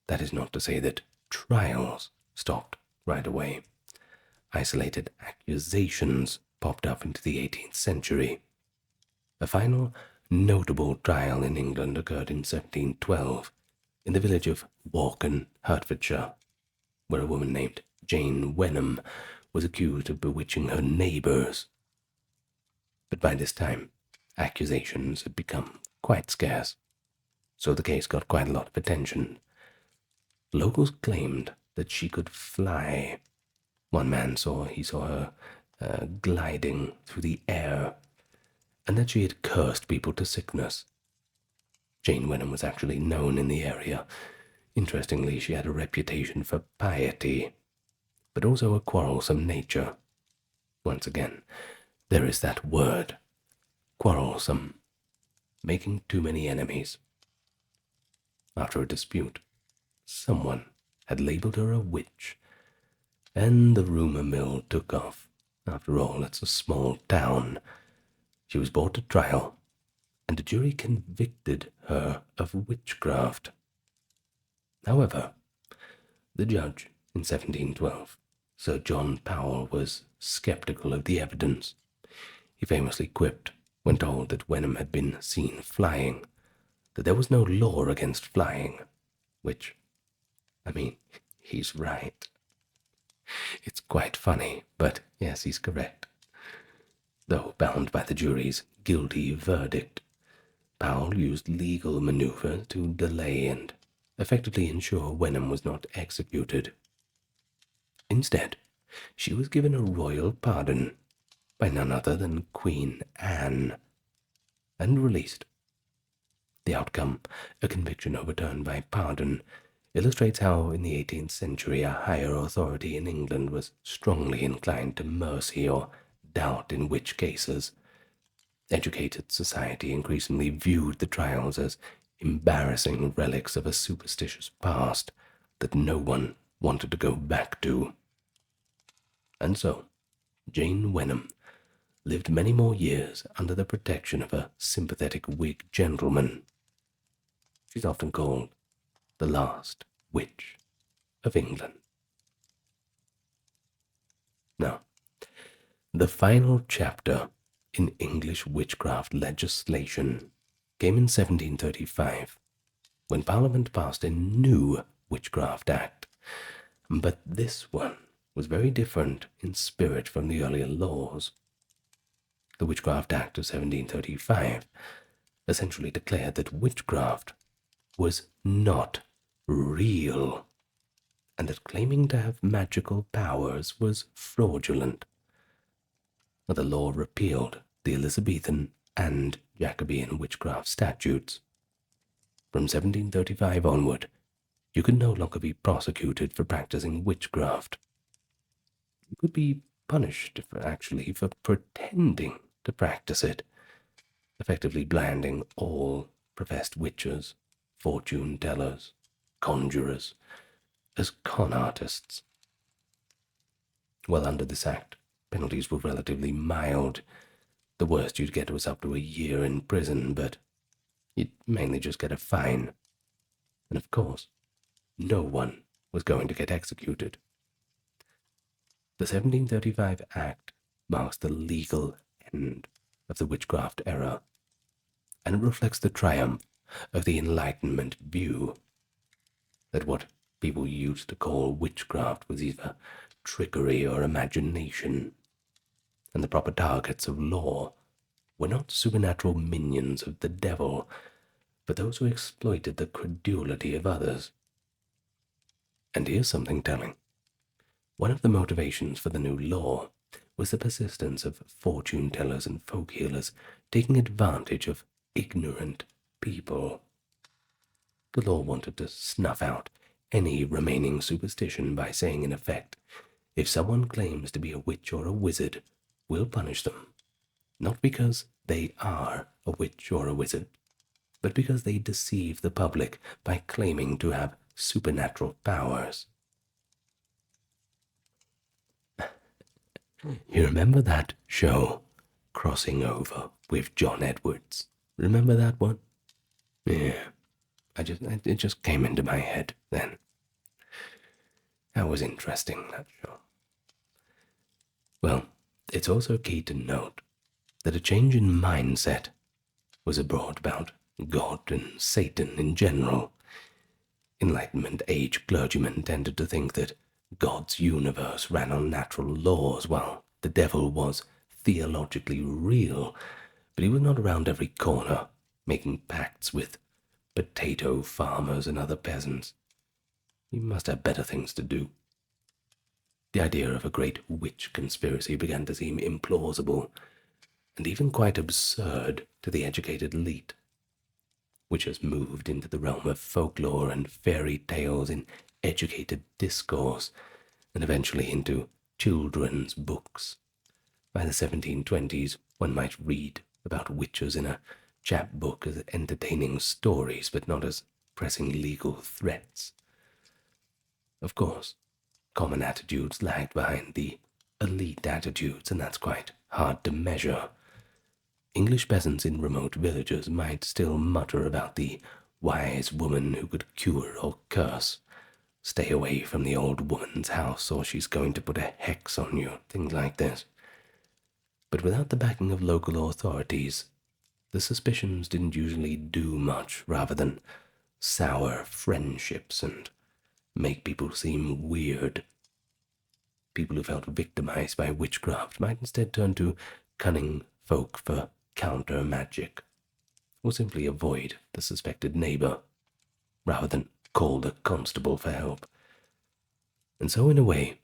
That is not to say that trials stopped right away. Isolated accusations popped up into the 18th century. A final notable trial in England occurred in 1712 in the village of Walken, Hertfordshire, where a woman named Jane Wenham was accused of bewitching her neighbours. But by this time, accusations had become quite scarce, so the case got quite a lot of attention. Locals claimed that she could fly. One man saw her gliding through the air, and that she had cursed people to sickness. Jane Wenham was actually known in the area. Interestingly, she had a reputation for piety, but also a quarrelsome nature. Once again, there is that word, quarrelsome, making too many enemies. After a dispute, someone had labelled her a witch, and the rumour mill took off. After all, it's a small town. She was brought to trial, and a jury convicted her of witchcraft. However, the judge in 1712, Sir John Powell, was skeptical of the evidence. He famously quipped, when told that Wenham had been seen flying, that there was no law against flying, which, he's right. It's quite funny, but yes, he's correct. Though bound by the jury's guilty verdict, Powell used legal maneuvers to delay and effectively ensure Wenham was not executed. Instead, she was given a royal pardon by none other than Queen Anne, and released. The outcome, a conviction overturned by pardon, illustrates how in the 18th century a higher authority in England was strongly inclined to mercy or doubt in witch cases. Educated society increasingly viewed the trials as embarrassing relics of a superstitious past that no one wanted to go back to. And so, Jane Wenham lived many more years under the protection of a sympathetic Whig gentleman. She's often called the last witch of England. Now, the final chapter in English witchcraft legislation came in 1735, when Parliament passed a new Witchcraft Act, but this one was very different in spirit from the earlier laws. The Witchcraft Act of 1735 essentially declared that witchcraft was not real, and that claiming to have magical powers was fraudulent. The law repealed the Elizabethan and Jacobean witchcraft statutes. From 1735 onward, you could no longer be prosecuted for practicing witchcraft. You could be punished for pretending to practice it, effectively branding all professed witches, fortune tellers, conjurers, as con artists. Well, under this act, penalties were relatively mild. The worst you'd get was up to a year in prison, but you'd mainly just get a fine. And of course, no one was going to get executed. The 1735 Act marks the legal end of the witchcraft era, and it reflects the triumph of the Enlightenment view that what people used to call witchcraft was either trickery or imagination, and the proper targets of law were not supernatural minions of the devil, but those who exploited the credulity of others. And here's something telling. One of the motivations for the new law was the persistence of fortune tellers and folk healers taking advantage of ignorant people. The law wanted to snuff out any remaining superstition by saying, in effect, if someone claims to be a witch or a wizard, we'll punish them, not because they are a witch or a wizard, but because they deceive the public by claiming to have supernatural powers. You remember that show, Crossing Over, with John Edwards? Remember that one? Yeah, it just came into my head then. That was interesting, that show. Well, it's also key to note that a change in mindset was brought about God and Satan in general. Enlightenment age clergymen tended to think that God's universe ran on natural laws, while the devil was theologically real, but he was not around every corner, making pacts with potato farmers and other peasants. He must have better things to do. The idea of a great witch conspiracy began to seem implausible, and even quite absurd to the educated elite, which has moved into the realm of folklore and fairy tales in educated discourse, and eventually into children's books. By the 1720s, one might read about witches in a chapbook as entertaining stories, but not as pressing legal threats. Of course, common attitudes lagged behind the elite attitudes, and that's quite hard to measure. English peasants in remote villages might still mutter about the wise woman who could cure or curse, stay away from the old woman's house or she's going to put a hex on you, things like this. But without the backing of local authorities, the suspicions didn't usually do much rather than sour friendships and make people seem weird. People who felt victimized by witchcraft might instead turn to cunning folk for counter magic, or simply avoid the suspected neighbor, rather than call the constable for help. And so, in a way,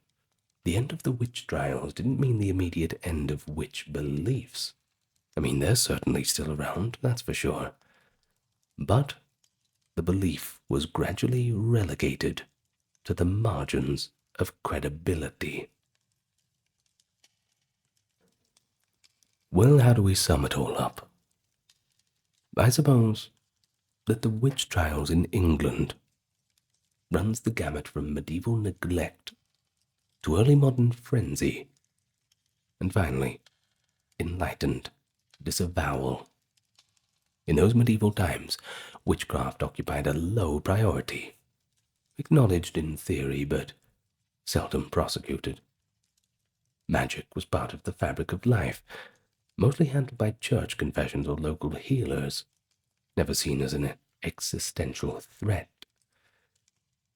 the end of the witch trials didn't mean the immediate end of witch beliefs. I mean, they're certainly still around, that's for sure. But the belief was gradually relegated to the margins of credibility. Well, how do we sum it all up? I suppose that the witch trials in England runs the gamut from medieval neglect to early modern frenzy, and finally, enlightened disavowal. In those medieval times, witchcraft occupied a low priority, acknowledged in theory but seldom prosecuted. Magic was part of the fabric of life, mostly handled by church confessions or local healers, never seen as an existential threat.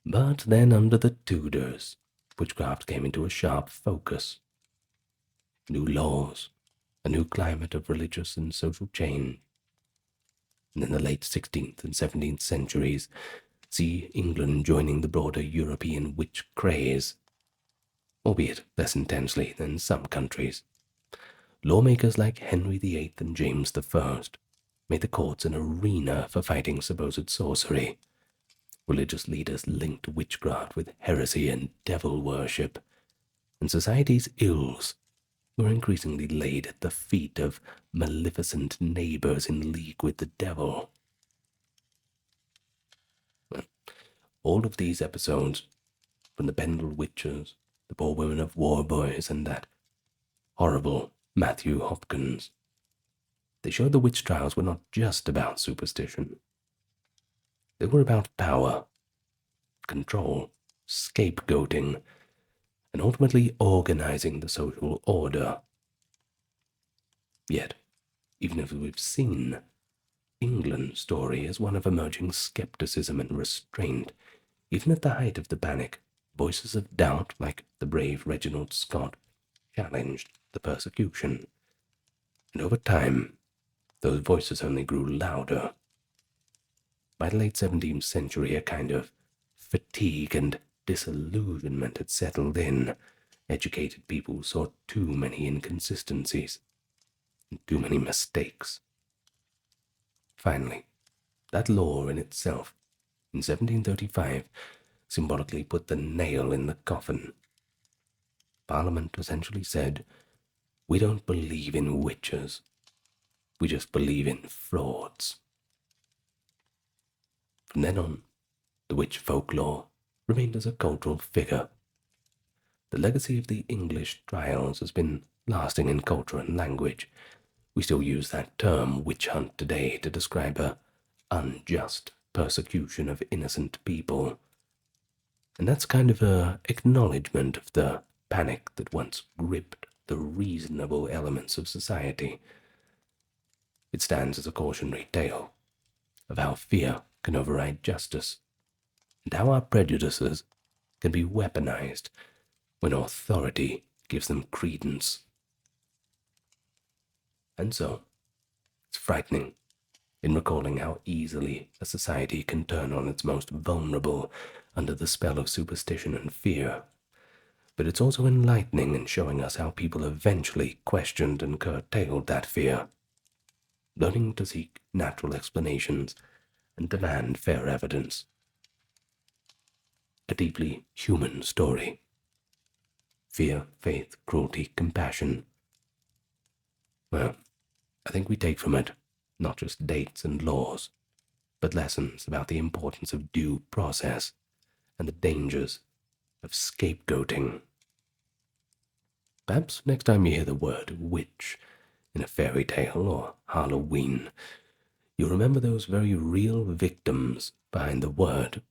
But then under the Tudors, witchcraft came into a sharp focus. New laws, a new climate of religious and social change. And in the late 16th and 17th centuries, see England joining the broader European witch craze, albeit less intensely than some countries. Lawmakers like Henry VIII and James I made the courts an arena for fighting supposed sorcery. Religious leaders linked witchcraft with heresy and devil worship, and society's ills were increasingly laid at the feet of maleficent neighbors in league with the devil. Well, all of these episodes, from the Pendle Witches, the Poor Women of Warboys, and that horrible Matthew Hopkins, they showed the witch trials were not just about superstition. They were about power, control, scapegoating, and ultimately organizing the social order. Yet, even if we've seen England's story as one of emerging skepticism and restraint, even at the height of the panic, voices of doubt, like the brave Reginald Scott, challenged the persecution. And over time, those voices only grew louder. By the late 17th century, a kind of fatigue and disillusionment had settled in. Educated people saw too many inconsistencies and too many mistakes. Finally, that law in itself, in 1735, symbolically put the nail in the coffin. Parliament essentially said, "We don't believe in witches. We just believe in frauds." From then on, the witch folklore remained as a cultural figure. The legacy of the English trials has been lasting in culture and language. We still use that term witch hunt today to describe a unjust persecution of innocent people. And that's kind of a acknowledgement of the panic that once gripped the reasonable elements of society. It stands as a cautionary tale of how fear can override justice, and how our prejudices can be weaponized when authority gives them credence. And so, it's frightening in recalling how easily a society can turn on its most vulnerable under the spell of superstition and fear. But it's also enlightening in showing us how people eventually questioned and curtailed that fear, learning to seek natural explanations and demand fair evidence. A deeply human story. Fear, faith, cruelty, compassion. Well, I think we take from it not just dates and laws, but lessons about the importance of due process and the dangers of scapegoating. Perhaps next time you hear the word witch in a fairy tale or Halloween, you'll remember those very real victims behind the word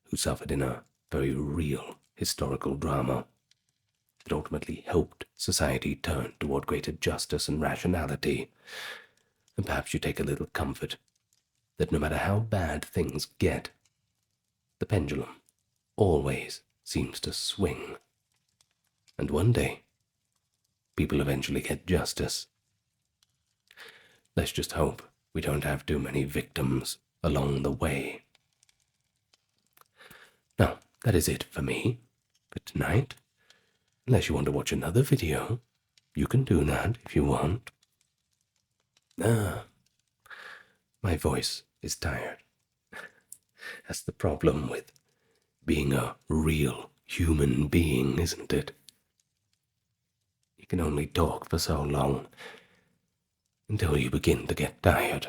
who suffered in a very real historical drama that ultimately helped society turn toward greater justice and rationality. And perhaps you take a little comfort that no matter how bad things get, the pendulum always seems to swing. And one day, people eventually get justice. Let's just hope we don't have too many victims along the way. Now, that is it for me for tonight. Unless you want to watch another video, you can do that if you want. My voice is tired. That's the problem with being a real human being, isn't it? You can only talk for so long until you begin to get tired.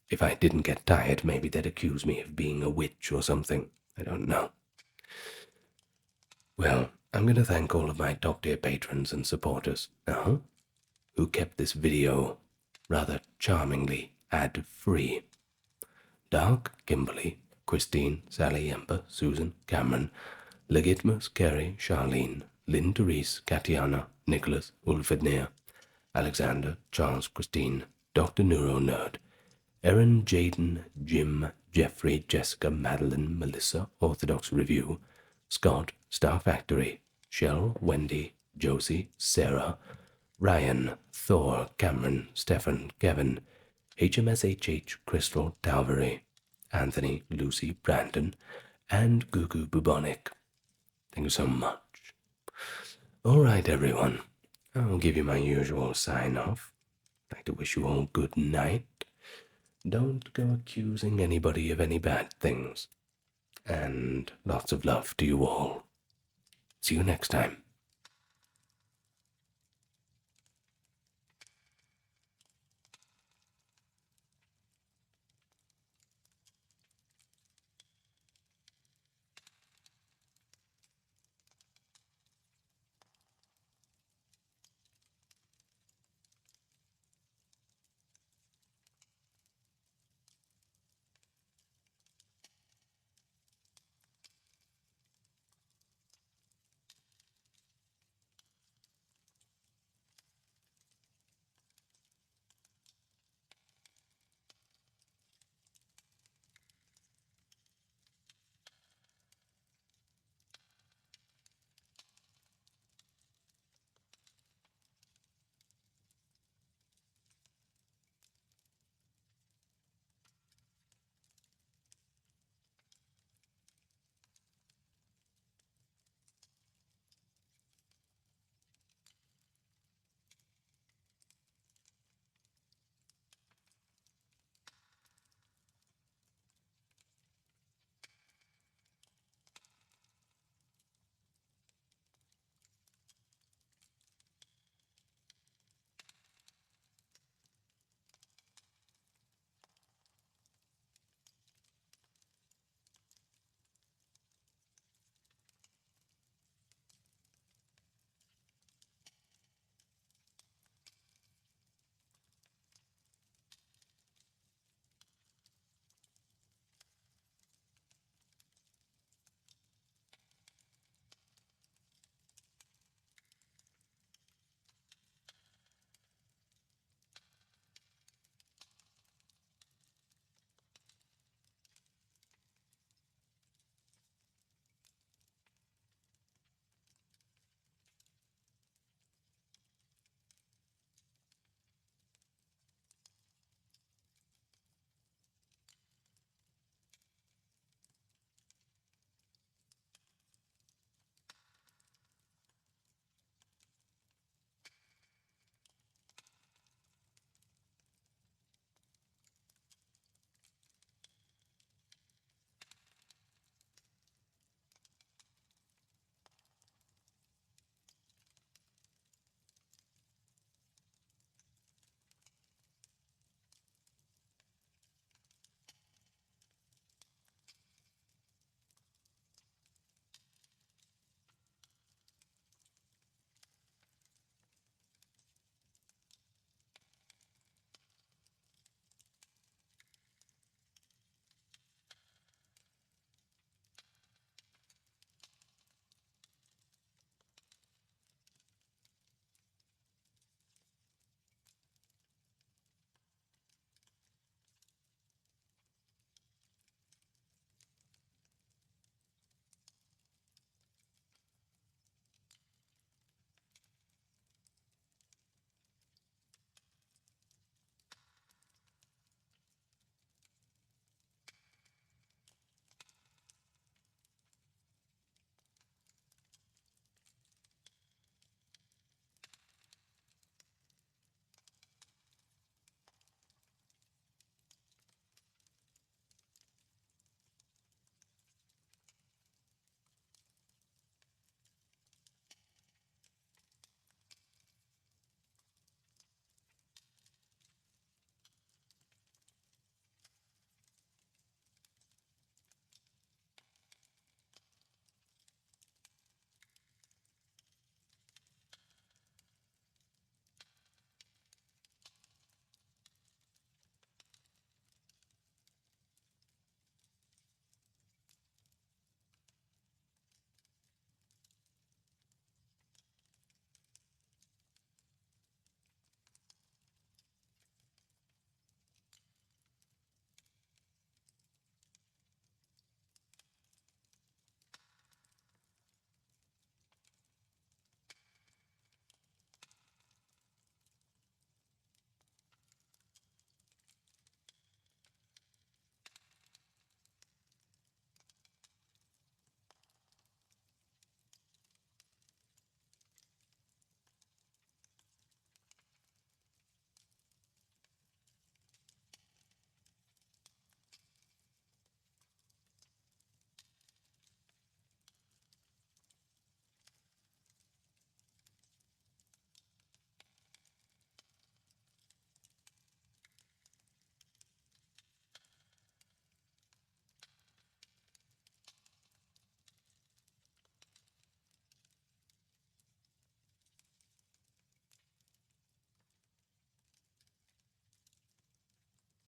If I didn't get tired, maybe they'd accuse me of being a witch or something. I don't know. Well, I'm going to thank all of my top-tier patrons and supporters now, who kept this video rather charmingly ad-free. Dark, Kimberly, Christine, Sally, Ember, Susan, Cameron, Legitmus, Kerry, Charlene, Lynn, Therese, Katiana, Nicholas, Ulfednir, Alexander, Charles, Christine, Dr. Neuro Nerd, Erin, Jaden, Jim, Jeffrey, Jessica, Madeline, Melissa, Orthodox Review, Scott, Star Factory, Shell, Wendy, Josie, Sarah, Ryan, Thor, Cameron, Stefan, Kevin, HMSHH, Crystal, Talvery, Anthony, Lucy, Brandon, and Gugu Bubonic. Thank you so much. Alright, everyone. I'll give you my usual sign-off. I'd like to wish you all good night. Don't go accusing anybody of any bad things. And lots of love to you all. See you next time.